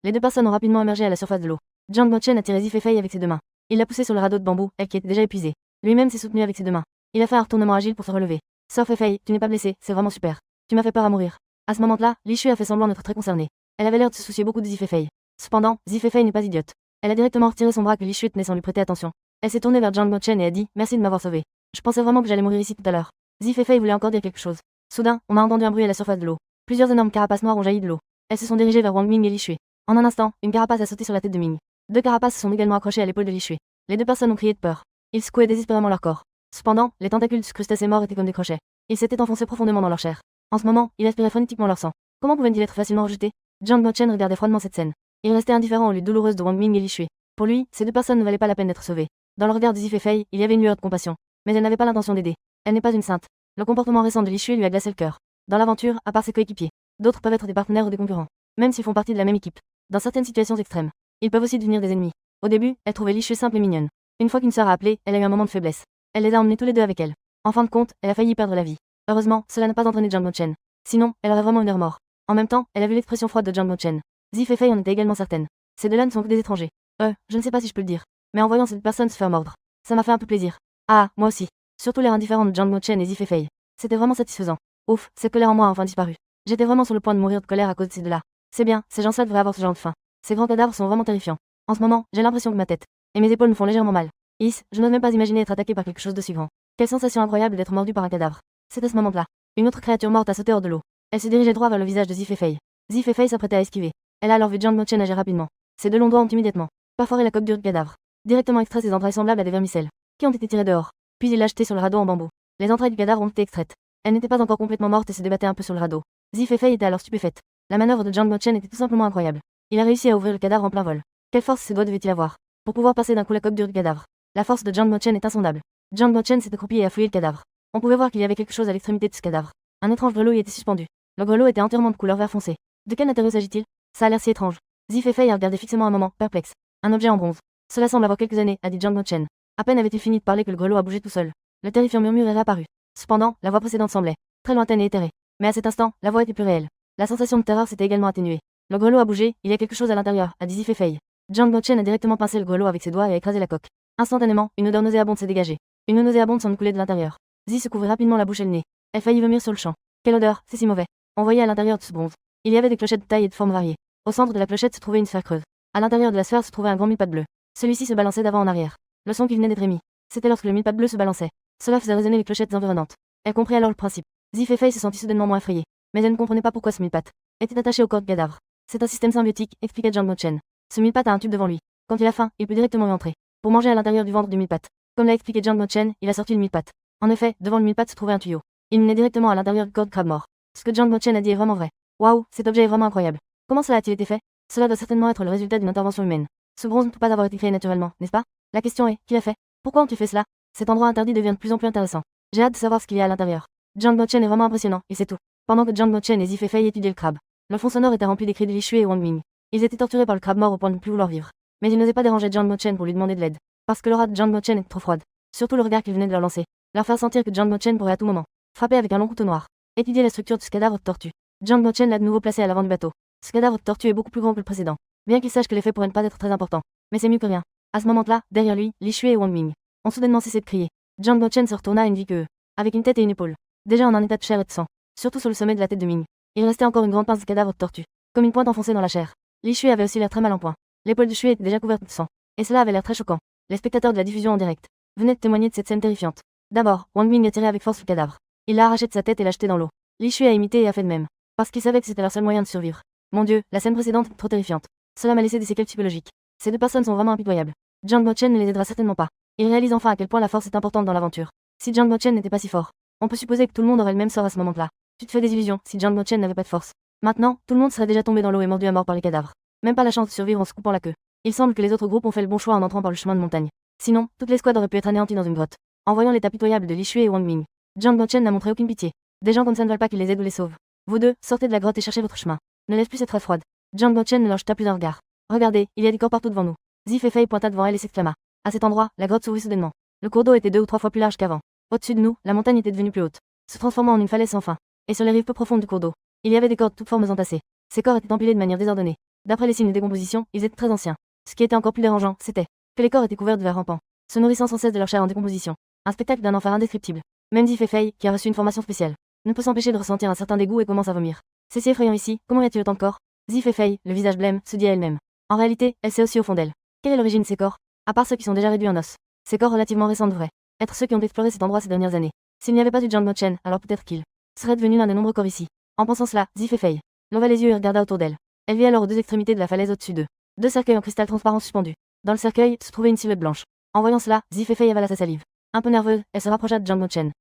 Les deux personnes ont rapidement émergé à la surface de l'eau. Zhang Mochen a tiré Zi Feifei avec ses deux mains. Il l'a poussée sur le radeau de bambou, elle qui était déjà épuisée. Lui-même s'est soutenu avec ses deux mains. Il a fait un retournement agile pour se relever. Sœur Feifei, tu n'es pas blessée, c'est vraiment super. Tu m'as fait peur à mourir. À ce moment-là, Li Shui a fait semblant d'être très concernée. Elle avait l'air de se soucier beaucoup de Zi Feifei. Cependant, Zi Feifei n'est pas idiote. Elle a directement retiré son bras que Li Shui tenait sans lui prêter attention. Elle s'est tournée vers Zhang Mochen et a dit merci de m'avoir sauvé. Je pensais vraiment que j'allais mourir ici tout à l'heure. Zi Feifei voulait encore dire quelque chose. Soudain, on a entendu un bruit à la surface de l'eau. Plusieurs énormes carapaces noires ont jailli de l'eau. Elles se sont dirigées vers Wang Ming et Li Shui. En un instant, une carapace a sauté sur la tête de Ming. 2 carapaces se sont également accrochées à l'épaule de Li Shui. Les deux personnes ont crié de peur. Ils secouaient désespérément leur corps. Cependant, les tentacules de ce crustacé mort étaient comme des crochets. Ils s'étaient enfoncés profondément dans leur chair. En ce moment, ils aspiraient frénétiquement leur sang. Comment pouvaient-ils être facilement rejetés? Zhang Mochen regardait froidement cette scène. Il restait indifférent aux luttes douloureuses de Wang Ming et Li Shui. Pour lui, ces deux personnes ne valaient pas la peine d'être sauvées. Dans le regard de Zi Feifei, il y avait une lueur de compassion. Mais elle n'avait pas l'intention d'aider. Elle n'est pas une sainte. Le comportement récent de Li Shui lui a glacé le cœur. Dans l'aventure, à part ses coéquipiers, d'autres peuvent être des partenaires ou des concurrents, même s'ils font partie de la même équipe. Dans certaines situations extrêmes, ils peuvent aussi devenir des ennemis. Au début, elle trouvait Li Shui simple et mignonne. Une fois qu'une sœur a appelé, elle a eu un moment de faiblesse. Elle les a emmenés tous les deux avec elle. En fin de compte, elle a failli perdre la vie. Heureusement, cela n'a pas entraîné Zhang Mochen. Sinon, elle aurait vraiment une heure mort. En même temps, elle a vu l'expression froide de Zhang Mochen. Zi Feifei en était également certaine. Ces deux-là ne sont que des étrangers. Je ne sais pas si je peux le dire. Mais en voyant cette personne se faire mordre, Ça m'a fait un peu plaisir. Ah, moi aussi. Surtout l'air indifférent de Jang Mo-chen et Zifei. C'était vraiment satisfaisant. Ouf, cette colère en moi a enfin disparu. J'étais vraiment sur le point de mourir de colère à cause de ces deux-là. C'est bien, ces gens-là devraient avoir ce genre de faim. Ces grands cadavres sont vraiment terrifiants. En ce moment, j'ai l'impression que ma tête et mes épaules me font légèrement mal. Je n'ose même pas imaginer être attaqué par quelque chose d'aussi grand. Quelle sensation incroyable d'être mordu par un cadavre. C'est à ce moment-là. Une autre créature morte a sauté hors de l'eau. Elle se dirigeait droit vers le visage de Zifei. Zifei s'apprêtait à esquiver. Elle a alors vu Jang Mo-chen agir rapidement. Ses deux longs doigts ont immédiatement perforé la coque dure du cadavre. Directement extrait ses entrailles semblables à des vermicelles, qui ont été tirées dehors. Puis il l'a jetée sur le radeau en bambou. Les entrailles du cadavre ont été extraites. Elle n'était pas encore complètement morte et se débattait un peu sur le radeau. Zifei était alors stupéfaite. La manœuvre de Jang Mo-chen était tout simplement incroyable. Il a réussi à ouvrir le cadavre en plein vol. Quelle force ses doigts devaient-il avoir pour pouvoir passer d'un coup la coque dure du cadavre. La force de Jang Mo-chen est insondable. Jang Mo-chen s'est accroupi et a fouillé le cadavre. On pouvait voir qu'il y avait quelque chose à l'extrémité de ce cadavre. Un étrange grelot y était suspendu. Le grelot était entièrement de couleur vert foncé. De quel matériau s'agit-il? Ça a l'air si étrange. Zifei a regardé fixement un moment, perplexe. Un objet en bronze. Cela semble avoir quelques années, a dit Jang Mo-chen. À peine avait-il fini de parler que le grelot a bougé tout seul. Le terrifiant murmure est réapparu. Cependant, la voix précédente semblait très lointaine et éthérée. Mais à cet instant, la voix était plus réelle. La sensation de terreur s'était également atténuée. Le grelot a bougé, il y a quelque chose à l'intérieur, a dit Zifei. Jang Mo-chen a directement pincé le grelot avec ses doigts et a écrasé la coque. Instantanément, une odeur nauséabonde s'est dégagée. Une eau nauséabonde s'en coulait de l'intérieur. Zi se couvrit rapidement la bouche et le nez. Elle faillit vomir sur le champ. Quelle odeur, c'est si mauvais. On voyait à l'intérieur de ce bronze. Il y avait des clochettes de taille et de formes variées. Au centre de la clochette se trouvait une sphère creuse. À l'intérieur de la sphère se trouvait un grand mille-pattes bleu. Celui-ci se balançait d'avant en arrière. Le son qui venait d'être émis, c'était lorsque le mille-pattes bleu se balançait. Cela faisait résonner les clochettes environnantes. Elle comprit alors le principe. Zifei se sentit soudainement moins effrayée. Mais elle ne comprenait pas pourquoi ce mille-pattes était attaché au corps du cadavre. C'est un système symbiotique, expliquait Jang Mo-chen. Ce mille-pattes a un tube devant lui. Quand il a faim, il peut directement y entrer. Pour manger à l'intérieur du ventre du mille-pattes. Comme l'a expliqué Jang Mo-chen, il a sorti le mille-pattes. En effet, devant le mille-pattes se trouvait un tuyau. Il menait directement à l'intérieur du corps de crabe mort. Ce que Jang Mo-chen a dit est vraiment vrai. Waouh, cet objet est vraiment incroyable. Comment cela a-t-il été fait? Cela doit certainement être le résultat d'une intervention humaine. Ce bronze ne peut pas avoir été créé naturellement, n'est-ce pas? La question est, qui l'a fait? Pourquoi ont-ils fait cela? Cet endroit interdit devient de plus en plus intéressant. J'ai hâte de savoir ce qu'il y a à l'intérieur. Jang Mo-chen est vraiment impressionnant, et c'est tout. Pendant que Jang Mo-chen et Zifei étudiaient le crabe, le fond sonore était rempli des cris de Li Shui et Wang Ming. Ils étaient torturés par le crabe mort au point de ne plus vouloir vivre. Mais ils n'osaient pas déranger Jang Mo-chen pour lui demander de l'aide. Parce que l'aura de Jang Mo-chen était trop froide. Surtout le regard qu'il venait de leur lancer. Leur faire sentir que Jang Mo-chen pourrait à tout moment frapper avec un long couteau noir. Étudier la structure de ce cadavre de tortue. Jang Mo-chen l'a de nouveau placé à l'avant du bateau. Ce cadavre de tortue est beaucoup plus grand que le précédent. Bien qu'il sache que l'effet pourrait ne pas être très important. Mais c'est mieux que rien. À ce moment-là, derrière lui, Li Shui et Wang Ming ont soudainement cessé de crier. Jang Mo-chen se retourna à une vie que eux, avec une tête et une épaule. Déjà en un état de chair et de sang. Surtout sur le sommet de la tête de Ming. Il restait encore une grande pince de cadavre de tortue. Comme une pointe enfoncée dans la chair. Li Shui avait aussi l'air très mal en point. L'épaule de Shui était déjà couverte de sang. Et cela avait l'air très choquant. Les spectateurs de la diffusion en direct venaient de témoigner de cette scène terrifiante. D'abord, Wang Ming a tiré avec force le cadavre. Il l'a arraché de sa tête et l'a jeté dans l'eau. Li Shui a imité et a fait de même. Parce qu'il savait que c'était leur seul moyen de survivre. Mon Dieu, la scène précédente était trop terrifiante. Cela m'a laissé des séquelles psychologiques. Ces deux personnes sont vraiment impitoyables. Jang Mo-chen ne les aidera certainement pas. Il réalise enfin à quel point la force est importante dans l'aventure. Si Jang Mo-chen n'était pas si fort, on peut supposer que tout le monde aurait le même sort à ce moment-là. Tu te fais des illusions si Jang Mo-chen n'avait pas de force. Maintenant, tout le monde serait déjà tombé dans l'eau et mordu à mort par les cadavres. Même pas la chance de survivre en se coupant la queue. Il semble que les autres groupes ont fait le bon choix en entrant par le chemin de montagne. Sinon, toutes les squads auraient pu être anéanties dans une grotte. En voyant l'état pitoyable de Li Shui et Wang Ming, Jang Mo-chen n'a montré aucune pitié. Des gens comme ça ne veulent pas qu'il les aide ou les sauve. Vous deux, sortez de la grotte et cherchez votre chemin. Ne laisse plus cette phrase froide. Jang Mo-chen ne leur jeta plus un regard. Regardez, il y a des corps partout devant nous. Zifei pointa devant elle et s'exclama. À cet endroit, la grotte s'ouvrit soudainement. Le cours d'eau était 2 ou 3 fois plus large qu'avant. Au-dessus de nous, la montagne était devenue plus haute, se transformant en une falaise sans fin. Et sur les rives peu profondes du cours d'eau, il y avait des corps de toutes formes entassés. Ces corps étaient empilés de manière désordonnée. D'après les signes de décomposition, ils étaient très anciens. Ce qui était encore plus dérangeant, c'était que les corps étaient couverts de vers rampants, se nourrissant sans cesse de leur chair en décomposition. Un spectacle d'un enfer indescriptible. Même Zifei, qui a reçu une formation spéciale, ne peut s'empêcher de ressentir un certain dégoût et commence à vomir. C'est si effrayant ici, comment y a-t-il autant de corps? Zifei, le visage blême, se dit à elle-même. En réalité, elle sait aussi au fond d'elle. Quelle est l'origine de ces corps? À part ceux qui sont déjà réduits en os. Ces corps relativement récents devraient être ceux qui ont exploré cet endroit ces dernières années. S'il n'y avait pas eu Jang Mo-chen, alors peut-être qu'il serait devenu l'un des nombreux corps ici. En pensant cela, Zifei leva les yeux et regarda autour d'elle. Elle vit alors aux deux extrémités de la falaise au-dessus d'eux deux cercueils en cristal transparent suspendus. Dans le cercueil se trouvait une silhouette blanche. En voyant cela, Zifei avala sa salive. Un peu nerveuse, elle se rapprocha de Jang Mo-chen.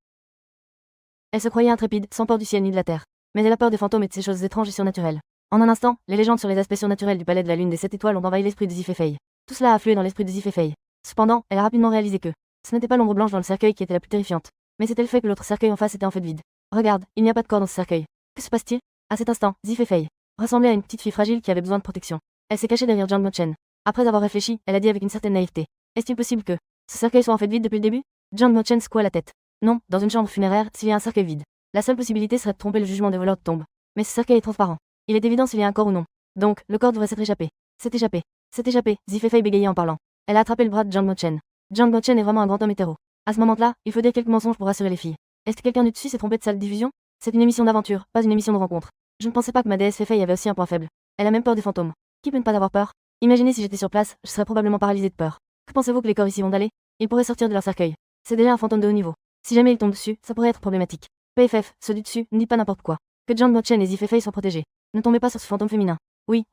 Elle se croyait intrépide, sans peur du ciel ni de la terre. Mais elle a peur des fantômes et de ces choses étranges et surnaturelles. En un instant, les légendes sur les aspects surnaturels du palais de la lune des 7 étoiles ont envahi l'esprit de Zifei. Tout cela a afflué dans l'esprit de Zifei. Cependant, elle a rapidement réalisé que ce n'était pas l'ombre blanche dans le cercueil qui était la plus terrifiante, mais c'était le fait que l'autre cercueil en face était en fait vide. Regarde, il n'y a pas de corps dans ce cercueil. Que se passe-t-il? À cet instant, Zifei ressemblait à une petite fille fragile qui avait besoin de protection. Elle s'est cachée derrière Jang Mo-chen. Après avoir réfléchi, elle a dit avec une certaine naïveté. Est-il possible que ce cercueil soit en fait vide depuis le début? Jang Mo-chen secoua la tête. Non, dans une chambre funéraire, s'il y a un cercueil vide, la seule possibilité serait de tromper le jugement des voleurs de tombes. Mais ce cercueil est transparent. Il est évident s'il y a un corps ou non. Donc, le corps devrait s'être échappé. C'est échappé. C'est échappé, Zifei bégayait en parlant. Elle a attrapé le bras de Jang Mo-chen. Jang Bo-chen est vraiment un grand homme hétéro. À ce moment-là, il faut dire quelques mensonges pour rassurer les filles. Est-ce que quelqu'un du dessus s'est trompé de salle de diffusion? C'est une émission d'aventure, pas une émission de rencontre. Je ne pensais pas que ma déesse Fei avait aussi un point faible. Elle a même peur des fantômes. Qui peut ne pas avoir peur? Imaginez si j'étais sur place, je serais probablement paralysée de peur. Que pensez-vous que les corps ici vont d'aller? Ils pourraient sortir de leur cercueil. C'est déjà un fantôme de haut niveau. Si jamais il tombe dessus, ça pourrait être problématique. PFF, ceux du dessus, ne dites pas n'importe quoi. Que Jang Bo-chen et Zifei soient protégés. Ne tombez pas sur ce fantôme féminin. Oui,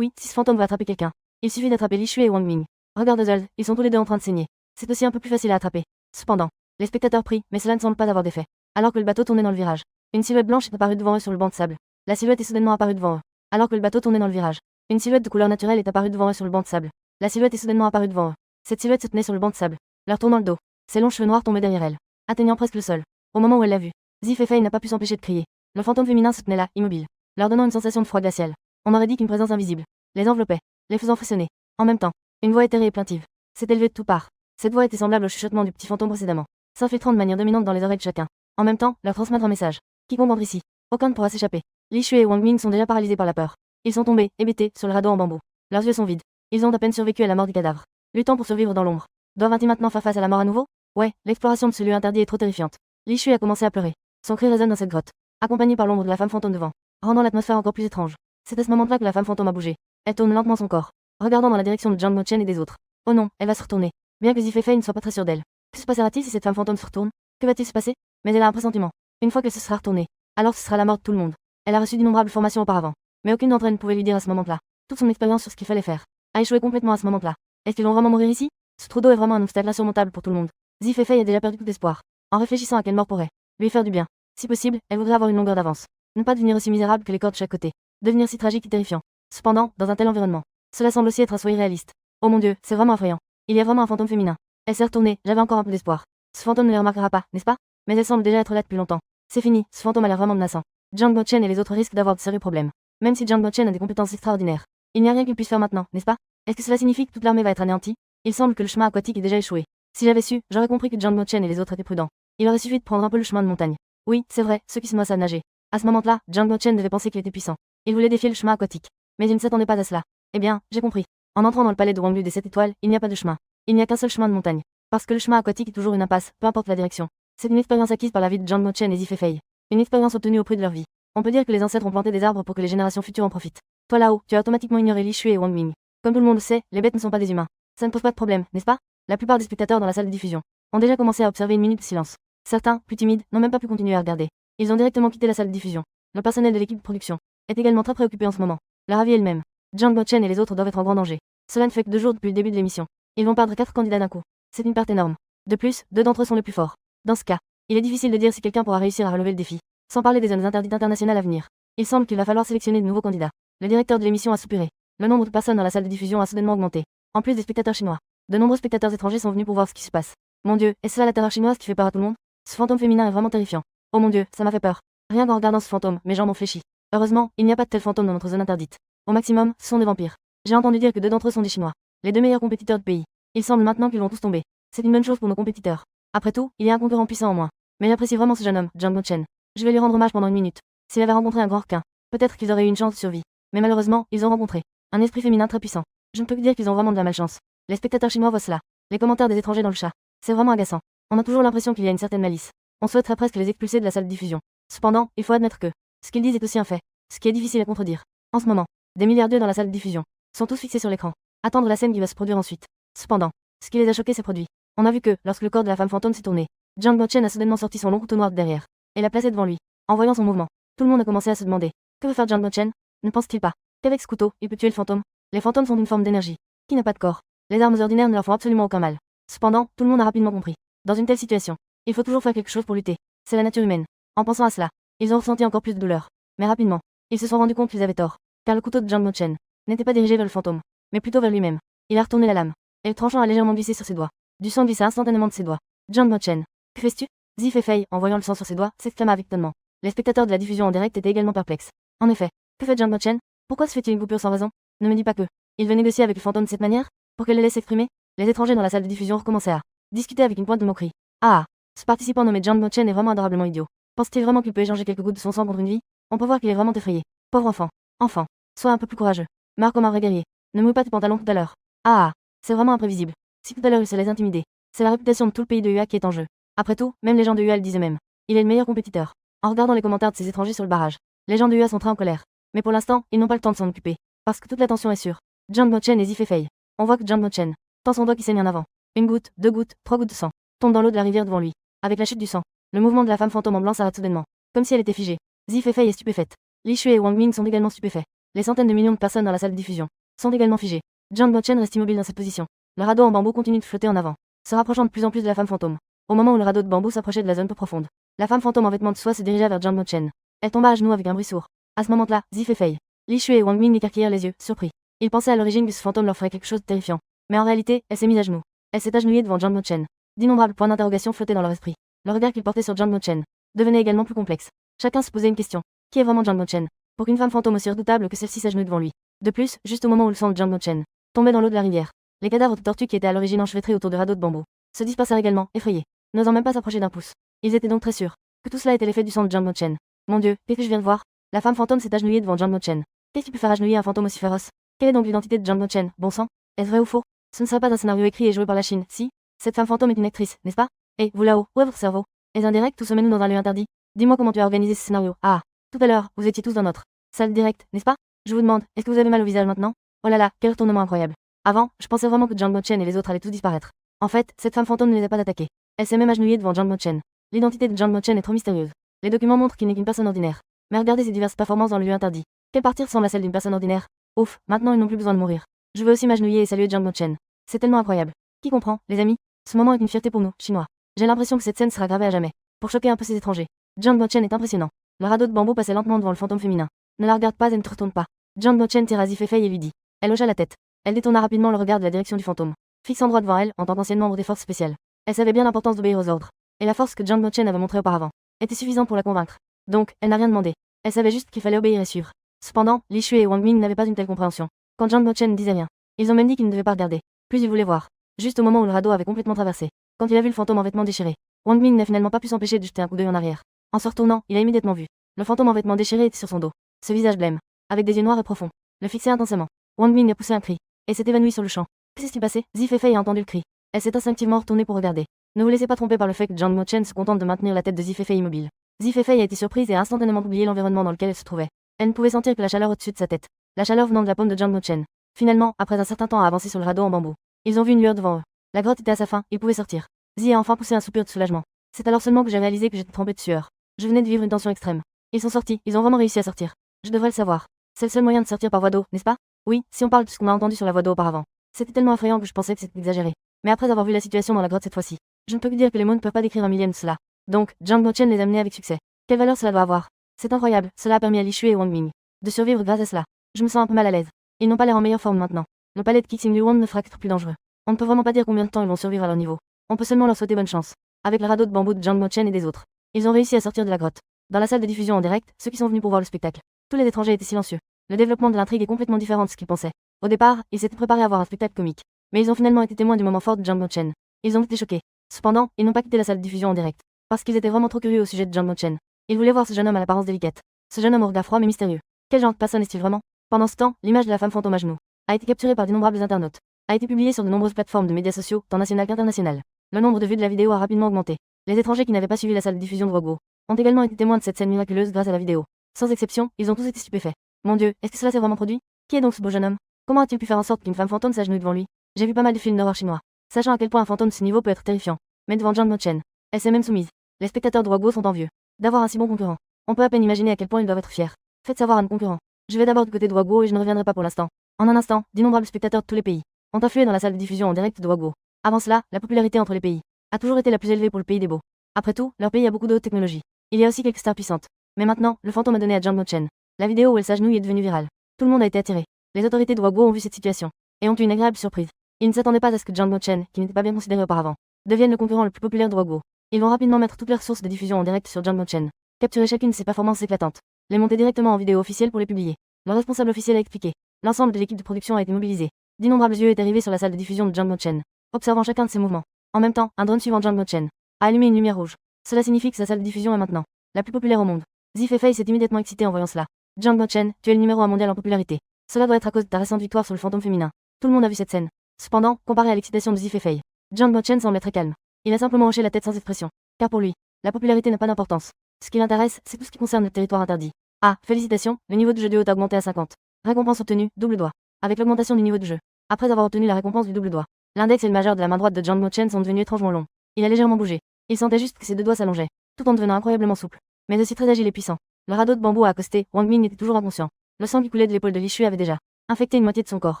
si ce fantôme va attraper quelqu'un, il suffit d'attraper Li Shui et Wang Ming. Regarde Zold, ils sont tous les deux en train de saigner. C'est aussi un peu plus facile à attraper. Cependant, les spectateurs prient, mais cela ne semble pas avoir d'effet. Alors que le bateau tournait dans le virage, une silhouette blanche est apparue devant eux sur le banc de sable. La silhouette est soudainement apparue devant eux. Alors que le bateau tournait dans le virage, une silhouette de couleur naturelle est apparue devant eux sur le banc de sable. La silhouette est soudainement apparue devant eux. Cette silhouette se tenait sur le banc de sable, leur tournant le dos. Ses longs cheveux noirs tombaient derrière elle, atteignant presque le sol. Au moment où elle l'a vu, Zifei n'a pas pu s'empêcher de crier. Le fantôme féminin se tenait là, immobile, leur donnant une sensation de froid glacial. On aurait dit qu'une présence invisible les enveloppait, les faisant frissonner. En même temps, une voix éthérée et plaintive s'est élevée de toutes parts. Cette voix était semblable au chuchotement du petit fantôme précédemment, s'infiltrant de manière dominante dans les oreilles de chacun. En même temps, leur transmettre un message. Quiconque entre ici, aucun ne pourra s'échapper. Li Shui et Wang Ming sont déjà paralysés par la peur. Ils sont tombés, hébétés, sur le radeau en bambou. Leurs yeux sont vides. Ils ont à peine survécu à la mort du cadavre, luttant pour survivre dans l'ombre. Doivent-ils maintenant faire face à la mort à nouveau? Ouais, l'exploration de ce lieu interdit est trop terrifiante. Li Shui a commencé à pleurer. Son cri résonne dans cette grotte, accompagné par l'ombre de la femme fantôme devant, rendant l'atmosphère encore plus étrange. C'est à ce moment-là que la femme fantôme a bougé. Elle tourne lentement son corps, regardant dans la direction de Jang Bo-chen et des autres. Oh non, elle va se retourner. Bien que Zifei ne soit pas très sûre d'elle. Que se passera-t-il si cette femme fantôme se retourne? Que va-t-il se passer? Mais elle a un pressentiment. Une fois qu'elle se sera retournée, alors ce sera la mort de tout le monde. Elle a reçu d'innombrables formations auparavant, mais aucune d'entre elles ne pouvait lui dire à ce moment-là toute son expérience sur ce qu'il fallait faire a échoué complètement à ce moment-là. Est-ce qu'ils vont vraiment mourir ici? Ce trou d'eau est vraiment un obstacle insurmontable pour tout le monde. Zifei a déjà perdu tout espoir, en réfléchissant à quelle mort pourrait lui faire du bien. Si possible, elle voudrait avoir une longueur d'avance. Ne pas devenir aussi misérable que les corps de chaque côté. Devenir si tragique et terrifiant. Cependant, dans un tel environnement, cela semble aussi être un souhait irréaliste. Oh mon Dieu, c'est vraiment effrayant. Il y a vraiment un fantôme féminin. Elle s'est retournée, j'avais encore un peu d'espoir. Ce fantôme ne les remarquera pas, n'est-ce pas? Mais elle semble déjà être là depuis longtemps. C'est fini, ce fantôme a l'air vraiment menaçant. Jang Bo-chen et les autres risquent d'avoir de sérieux problèmes. Même si Jang Bo-chen a des compétences extraordinaires, il n'y a rien qu'il puisse faire maintenant, n'est-ce pas? Est-ce que cela signifie que toute l'armée va être anéantie? Il semble que le chemin aquatique ait déjà échoué. Si j'avais su, j'aurais compris que Jang Bo-chen et les autres étaient prudents. Il aurait suffi de prendre un peu le chemin de montagne. Oui, c'est vrai, ceux qui se noient savent nager. À ce moment-là, Jang Bo-chen devait penser qu'il était puissant. Il voulait défier le chemin aquatique. Mais il ne s'attendait pas à cela. Eh bien, j'ai compris. En entrant dans le palais de Wanglu des 7 étoiles, il n'y a pas de chemin. Il n'y a qu'un seul chemin de montagne. Parce que le chemin aquatique est toujours une impasse, peu importe la direction. C'est une expérience acquise par la vie de Jang Bo-chen et Zifei. Une expérience obtenue au prix de leur vie. On peut dire que les ancêtres ont planté des arbres pour que les générations futures en profitent. Toi là-haut, tu as automatiquement ignoré Li Shui et Wang Ming. Comme tout le monde le sait, les bêtes ne sont pas des humains. Ça ne pose pas de problème, n'est-ce pas? La plupart des spectateurs dans la salle de diffusion ont déjà commencé à observer une minute de silence. Certains, plus timides, n'ont même pas pu continuer à regarder. Ils ont directement quitté la salle de diffusion. Le personnel de l'équipe de production est également très préoccupé en ce moment. Leur avis est le même. Jang Bo-chen et les autres doivent être en grand danger. Cela ne fait que 2 jours depuis le début de l'émission. Ils vont perdre 4 candidats d'un coup. C'est une perte énorme. De plus, 2 d'entre eux sont les plus forts. Dans ce cas, il est difficile de dire si quelqu'un pourra réussir à relever le défi. Sans parler des zones interdites internationales à venir. Il semble qu'il va falloir sélectionner de nouveaux candidats. Le directeur de l'émission a soupiré. Le nombre de personnes dans la salle de diffusion a soudainement augmenté. En plus des spectateurs chinois, de nombreux spectateurs étrangers sont venus pour voir ce qui se passe. Mon Dieu, est-ce cela la terreur chinoise qui fait peur à tout le monde? Ce fantôme féminin est vraiment terrifiant. Oh mon Dieu, ça m'a fait peur. Rien qu'en regardant ce fantôme, mes jambes ont fléchi. Heureusement, il n'y a pas de tel fantôme dans notre zone interdite. Au maximum, ce sont des vampires. J'ai entendu dire que 2 d'entre eux sont des Chinois. Les 2 meilleurs compétiteurs du pays. Il semble maintenant qu'ils vont tous tomber. C'est une bonne chose pour nos compétiteurs. Après tout, il y a un concurrent puissant en moins. Mais j'apprécie vraiment ce jeune homme, Jang Bo-chen. Je vais lui rendre hommage pendant une minute. S'il avait rencontré un grand requin, peut-être qu'ils auraient eu une chance de survie. Mais malheureusement, ils ont rencontré un esprit féminin très puissant. Je ne peux que dire qu'ils ont vraiment de la malchance. Les spectateurs chinois voient cela. Les commentaires des étrangers dans le chat. C'est vraiment agaçant. On a toujours l'impression qu'il y a une certaine malice. On souhaiterait presque les expulser de la salle de diffusion. Cependant, il faut admettre que ce qu'ils disent est aussi un fait. Ce qui est difficile à contredire. En ce moment, des milliards d'yeux dans la salle de diffusion sont tous fixés sur l'écran. Attendre la scène qui va se produire ensuite. Cependant, ce qui les a choqués s'est produit. On a vu que, lorsque le corps de la femme fantôme s'est tourné, Jang Bo-chen a soudainement sorti son long couteau noir de derrière et l'a placé devant lui. En voyant son mouvement, tout le monde a commencé à se demander que veut faire Jang Bo-chen? Ne pense-t-il pas qu'avec ce couteau, il peut tuer le fantôme? Les fantômes sont une forme d'énergie qui n'a pas de corps. Les armes ordinaires ne leur font absolument aucun mal. Cependant, tout le monde a rapidement compris. Dans une telle situation, il faut toujours faire quelque chose pour lutter. C'est la nature humaine. En pensant à cela, ils ont ressenti encore plus de douleur. Mais rapidement, ils se sont rendus compte qu'ils avaient tort. Car le couteau de Jang Bo-chen n'était pas dirigé vers le fantôme, mais plutôt vers lui-même. Il a retourné la lame, et le tranchant a légèrement glissé sur ses doigts. Du sang glissa instantanément de ses doigts. Jang Bo-chen, que fais-tu? Zifei, en voyant le sang sur ses doigts, s'exclama avec étonnement. Les spectateurs de la diffusion en direct étaient également perplexes. En effet, que fait Jang Bo-chen? Pourquoi se fait-il une coupure sans raison? Ne me dis pas que il veut négocier avec le fantôme de cette manière, pour qu'elle le laisse s'exprimer? Les étrangers dans la salle de diffusion recommençaient à discuter avec une pointe de moquerie. Ah, ce participant nommé Jang Bo-chen est vraiment adorablement idiot. Pense-t-il vraiment qu'il peut échanger quelques gouttes de son sang contre une vie? On peut voir qu'il est vraiment effrayé. Pauvre enfant. Enfant, sois un peu plus courageux. Marre comme un vrai guerrier. Ne mouille pas tes pantalons tout à l'heure. Ah, c'est vraiment imprévisible. Si tout à l'heure il se laisse intimider, C'est la réputation de tout le pays de UA qui est en jeu. Après tout, même les gens de UA le disent eux-mêmes. Il est le meilleur compétiteur. En regardant les commentaires de ces étrangers sur le barrage, les gens de UA sont très en colère. Mais pour l'instant, ils n'ont pas le temps de s'en occuper. Parce que toute l'attention est sur Jump Mochen et Zifefei. On voit que Jump Mochen tend son doigt qui saigne en avant. Une goutte, 2 gouttes, 3 gouttes de sang tombent dans l'eau de la rivière devant lui. Avec la chute du sang, le mouvement de la femme fantôme en blanc s'arrête soudainement. Comme si elle était figée. Zifefei est stupéfaite. Li Shui et Wang Ming sont également stupéfaits. Les centaines de millions de personnes dans la salle de diffusion sont également figées. Jump Mochen reste immobile dans cette position. Le radeau en bambou continue de flotter en avant, se rapprochant de plus en plus de la femme fantôme. Au moment où le radeau de bambou s'approchait de la zone peu profonde, la femme fantôme en vêtements de soie se dirigea vers Jump Mochen. Elle tomba à genoux avec un bruit sourd. À ce moment-là, Zifefei, Li Shui et Wang Ming écarquillèrent les yeux, surpris. Ils pensaient à l'origine que ce fantôme leur ferait quelque chose de terrifiant. Mais en réalité, elle s'est mise à genoux. Elle s'est agenouillée devant Jump Mochen. D'innombrables points d'interrogation flottaient dans leur esprit. Le regard qu'ils portaient sur Jump Mochen devenait également plus complexe. Chacun se posait une question. Qui est vraiment Jump Mochen pour qu'une femme fantôme aussi redoutable que celle-ci s'agenouille devant lui? De plus, juste au moment où le sang de Jump Mochen tombait dans l'eau de la rivière, les cadavres de tortues qui étaient à l'origine enchevêtrés autour de radeaux de bambou se dispersèrent également, effrayés, n'osant même pas s'approcher d'un pouce. Ils étaient donc très sûrs que tout cela était l'effet du sang de Jump Mochen. Mon Dieu, qu'est-ce que je viens de voir? La femme fantôme s'est agenouillée devant Jump Mochen. Qu'est-ce qui peut faire agenouiller un fantôme aussi féroce? Quelle est donc l'identité de Jump Mochen? Bon sang, est-ce vrai ou faux? Ce ne serait pas un scénario écrit et joué par la Chine, si? Cette femme fantôme est une actrice, n'est-ce pas? Et vous là-haut, où est votre cerveau? Est-ce un direct ou sommes-nous dans un lieu interdit? Dis-moi comment tu as organisé ce scénario. Ah, tout à l'heure, vous étiez tous dans notre salle directe, n'est-ce pas? Je vous demande, est-ce que vous avez mal au visage maintenant? Oh là là, quel retournement incroyable. Avant, je pensais vraiment que Jump Mochen et les autres allaient tous disparaître. En fait, cette femme fantôme ne les a pas attaqués. Elle s'est même agenouillée devant Jump Mochen. L'identité de Jump Mochen est trop mystérieuse. Les documents montrent qu'il n'est qu'une personne ordinaire. Mais regardez ses diverses performances dans le lieu interdit. Quelle partie ressemble à celle d'une personne ordinaire? Ouf, maintenant ils n'ont plus besoin de mourir. Je veux aussi m'agenouiller et saluer Jump Mochen. C'est tellement incroyable. Qui comprend, les amis? Ce moment est une fierté pour nous, Chinois. J'ai l'impression que cette scène sera gravée à jamais. Pour choquer un peu ces étrangers. Jump Mochen est impressionnant. Le radeau de bambou passait lentement devant le fantôme féminin. Ne la regarde pas et ne te retourne pas. Jump Mochen tira Zifefei et lui dit. Elle hocha la tête. Elle détourna rapidement le regard de la direction du fantôme, fixant droit devant elle en tant qu'ancienne membre des forces spéciales. Elle savait bien l'importance d'obéir aux ordres. Et la force que Jump Mochen avait montrée auparavant était suffisante pour la convaincre. Donc, elle n'a rien demandé. Elle savait juste qu'il fallait obéir et suivre. Cependant, Li Shui et Wang Ming n'avaient pas une telle compréhension. Quand Jump Mochen ne disait rien, ils ont même dit qu'ils ne devaient pas regarder. Puis ils voulaient voir. Juste au moment où le radeau avait complètement traversé. Quand il a vu le fantôme en vêtements déchirés, Wang Ming n'a finalement pas pu s'empêcher de jeter un coup d'œil en arrière. En se retournant, il a immédiatement vu. Le fantôme en vêtements déchirés était sur son dos. Ce visage blême, avec des yeux noirs et profonds, le fixait intensément. Wang Ming a poussé un cri et s'est évanoui sur le champ. Qu'est-ce qui s'est passé? Zifefei a entendu le cri. Elle s'est instinctivement retournée pour regarder. Ne vous laissez pas tromper par le fait que Jump Mochen se contente de maintenir la tête de Zifefei immobile. Zifefei a été surprise et a instantanément oublié l'environnement dans lequel elle se trouvait. Elle ne pouvait sentir que la chaleur au-dessus de sa tête. La chaleur venant de la paume de Jump Mochen. Finalement, après un certain temps à avancer sur le radeau en bambou, ils ont vu une lueur devant eux. La grotte était à sa fin, ils pouvaient sortir. Zi a enfin poussé un soupir de soulagement. C'est alors seulement que j'ai réalisé que j'étais trempée de sueur. Je venais de vivre une tension extrême. Ils sont sortis, ils ont vraiment réussi à sortir. Je devrais le savoir. C'est le seul moyen de sortir par voie d'eau, n'est-ce pas? Oui, si on parle de ce qu'on a entendu sur la voie d'eau auparavant. C'était tellement effrayant que je pensais que c'était exagéré. Mais après avoir vu la situation dans la grotte cette fois-ci, je ne peux que dire que les mots ne peuvent pas décrire un millième de cela. Donc, Jump Mochen les a menés avec succès. Quelle valeur cela doit avoir? C'est incroyable, cela a permis à Li Shui et Wang Ming de survivre grâce à cela. Je me sens un peu mal à l'aise. Ils n'ont pas l'air en meilleure forme maintenant. Le palais de Kixing Luan ne fera qu'être plus dangereux. On ne peut vraiment pas dire combien de temps ils vont survivre à leur niveau. On peut seulement leur souhaiter bonne chance. Avec le radeau de bambou de Jump Mochen et des autres, ils ont réussi à sortir de la grotte. Dans la salle de diffusion en direct, ceux qui sont venus pour voir le spectacle, tous les étrangers étaient silencieux. Le développement de l'intrigue est complètement différent de ce qu'ils pensaient. Au départ, ils s'étaient préparés à voir un spectacle comique, mais ils ont finalement été témoins du moment fort de Jump Mochen. Ils ont été choqués. Cependant, ils n'ont pas quitté la salle de diffusion en direct, parce qu'ils étaient vraiment trop curieux au sujet de Jump Mochen. Ils voulaient voir ce jeune homme à l'apparence délicate. Ce jeune homme au regard froid mais mystérieux. Quel genre de personne est-il vraiment? Pendant ce temps, l'image de la femme fantôme à genoux a été capturée par d'innombrables internautes, a été publiée sur de nombreuses plateformes de médias sociaux, tant nationales qu'internationales. Le nombre de vues de la vidéo a rapidement augmenté. Les étrangers qui n'avaient pas suivi la salle de diffusion de Guoguo ont également été témoins de cette scène miraculeuse grâce à la vidéo. Sans exception, ils ont tous été stupéfaits. Mon Dieu, est-ce que cela s'est vraiment produit? Qui est donc ce beau jeune homme? Comment a-t-il pu faire en sorte qu'une femme fantôme s'agenouille devant lui? J'ai vu pas mal de films d'horreur chinois, sachant à quel point un fantôme de ce niveau peut être terrifiant. Mais devant Jump Mochen, elle s'est même soumise. Les spectateurs de Guoguo sont envieux d'avoir un si bon concurrent. On peut à peine imaginer à quel point ils doivent être fiers. Faites savoir à nos concurrents. Je vais d'abord du côté de Guoguo et je ne reviendrai pas pour l'instant. En un instant, d'innombrables spectateurs de tous les pays ont afflué dans la salle de diffusion en direct de Guoguo. Avant cela, la popularité entre les pays a toujours été la plus élevée pour le pays des beaux. Après tout, leur pays a beaucoup de haute technologie. Il y a aussi quelques stars puissantes. Mais maintenant, le fantôme a donné à Jump Mochen. La vidéo où elle s'agenouille est devenue virale. Tout le monde a été attiré. Les autorités de Guoguo ont vu cette situation et ont eu une agréable surprise. Ils ne s'attendaient pas à ce que Jump Mochen, qui n'était pas bien considéré auparavant, devienne le concurrent le plus populaire de Guoguo. Ils vont rapidement mettre toutes leurs sources de diffusion en direct sur Jump Mochen, capturer chacune de ses performances éclatantes, les monter directement en vidéo officielle pour les publier. Le responsable officiel a expliqué. L'ensemble de l'équipe de production a été mobilisé. D'innombrables yeux est arrivé sur la salle de diffusion de Jump Mochen, observant chacun de ses mouvements. En même temps, un drone suivant Jump Mochen a allumé une lumière rouge. Cela signifie que sa salle de diffusion est maintenant la plus populaire au monde. Zifefei s'est immédiatement excité en voyant cela. Jump Mochen, tu es le numéro 1 mondial en popularité. Cela doit être à cause de ta récente victoire sur le fantôme féminin. Tout le monde a vu cette scène. Cependant, comparé à l'excitation de Zifefei, Jiang Bochen semble très calme. Il a simplement hoché la tête sans expression. Car pour lui, la popularité n'a pas d'importance. Ce qui l'intéresse, c'est tout ce qui concerne le territoire interdit. Ah, félicitations, le niveau de jeu du haut a augmenté à 50. Récompense obtenue, double doigt. Avec l'augmentation du niveau de jeu. Après avoir obtenu la récompense du double doigt, l'index et le majeur de la main droite de Jiang Bochen sont devenus étrangement longs. Il a légèrement bougé. Il sentait juste que ses deux doigts s'allongeaient, tout en devenant incroyablement souple. Mais aussi très agile et puissant. Le radeau de bambou a accosté, Wang Ming était toujours inconscient. Le sang qui coulait de l'épaule de Li Shui avait déjà infecté une moitié de son corps.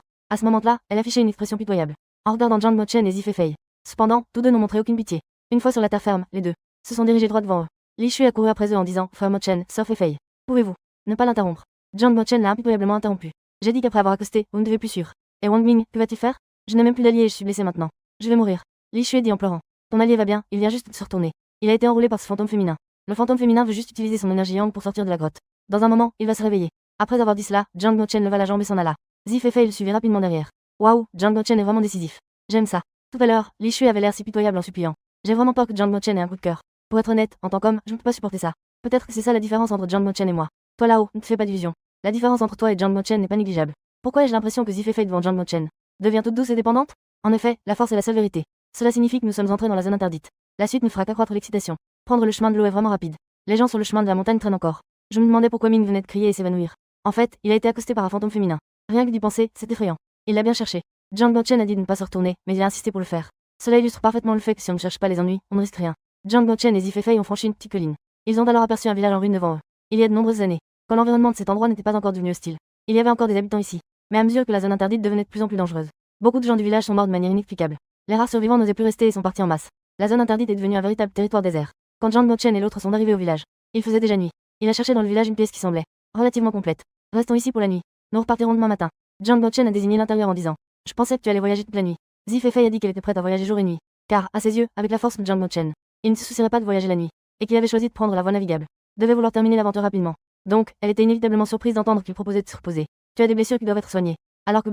À ce moment-là, elle affichait une expression pitoyable, en regardant Jiang Bochen et Zi Feifei. Cependant, tous deux n'ont montré aucune pitié. Une fois sur la terre ferme, les deux se sont dirigés droit devant eux. Li Shui a couru après eux en disant, Frère Mochen, Sœur Feifei, pouvez-vous ne pas l'interrompre? Jiang Bochen l'a impitoyablement interrompu. J'ai dit qu'après avoir accosté, vous ne devez plus suivre. Et Wang Ming, que vas-tu faire? Je n'ai même plus d'allié et je suis blessé maintenant. Je vais mourir. Li Shui dit en pleurant. Ton allié va bien, il vient juste de se retourner. Il a été enrôlé par ce fantôme féminin. Le fantôme féminin veut juste utiliser son énergie yang pour sortir de la grotte. Dans un moment, il va se réveiller. Après avoir dit cela, Jiang Bochen leva la jambe et s'en alla. Zi Feifei le suivit rapidement derrière. Waouh, Jiang Bochen est vraiment décisif. J'aime ça. Tout à l'heure, Li Shui avait l'air si pitoyable en suppliant. J'ai vraiment peur que Jiang Bochen ait un coup de cœur. Pour être honnête, en tant qu'homme, je ne peux pas supporter ça. Peut-être que c'est ça la différence entre Jiang Bochen et moi. Toi là-haut, ne te fais pas d'illusions. La différence entre toi et Jiang Bochen n'est pas négligeable. Pourquoi ai-je l'impression que Zi Feifei devant Jiang Bochen devient toute douce et dépendante? En effet, la force est la seule vérité. Cela signifie que nous sommes entrés dans la zone interdite. La suite ne fera qu'accroître l'excitation. Prendre le chemin de l'eau est vraiment rapide. Les gens sur le chemin de la montagne traînent encore. Je me demandais pourquoi Ming venait de crier et s'évanouir. En fait, il a été accosté par un fantôme féminin. Rien que d'y penser, c'est effrayant. Il l'a bien cherché. Jiang Bochen a dit de ne pas se retourner, mais il a insisté pour le faire. Cela illustre parfaitement le fait que si on ne cherche pas les ennuis, on ne risque rien. Jiang Bochen et Zi Feifei ont franchi une petite colline. Ils ont alors aperçu un village en ruine devant eux. Il y a de nombreuses années, quand l'environnement de cet endroit n'était pas encore devenu hostile. Il y avait encore des habitants ici. Mais à mesure que la zone interdite devenait de plus en plus dangereuse, beaucoup de gens du village sont morts de manière inexplicable. Les rares survivants n'osaient plus rester et sont partis en masse. La zone interdite est devenue un véritable territoire désert. Quand Jiang Bochen et l'autre sont arrivés au village, il faisait déjà nuit. Il a cherché dans le village une pièce qui semblait relativement complète. Restons ici pour la nuit. Nous repartirons demain matin. Jiang Bochen a désigné l'intérieur en disant. Je pensais que tu allais voyager toute la nuit. Zi Feifei a dit qu'elle était prête à voyager jour et nuit. Car, à ses yeux, avec la force de Jiang Bochen, il ne se soucierait pas de voyager la nuit. Et qu'il avait choisi de prendre la voie navigable. Devait vouloir terminer l'aventure rapidement. Donc, elle était inévitablement surprise d'entendre qu'il proposait de se reposer. Tu as des blessures qui doivent être soignées. Alors que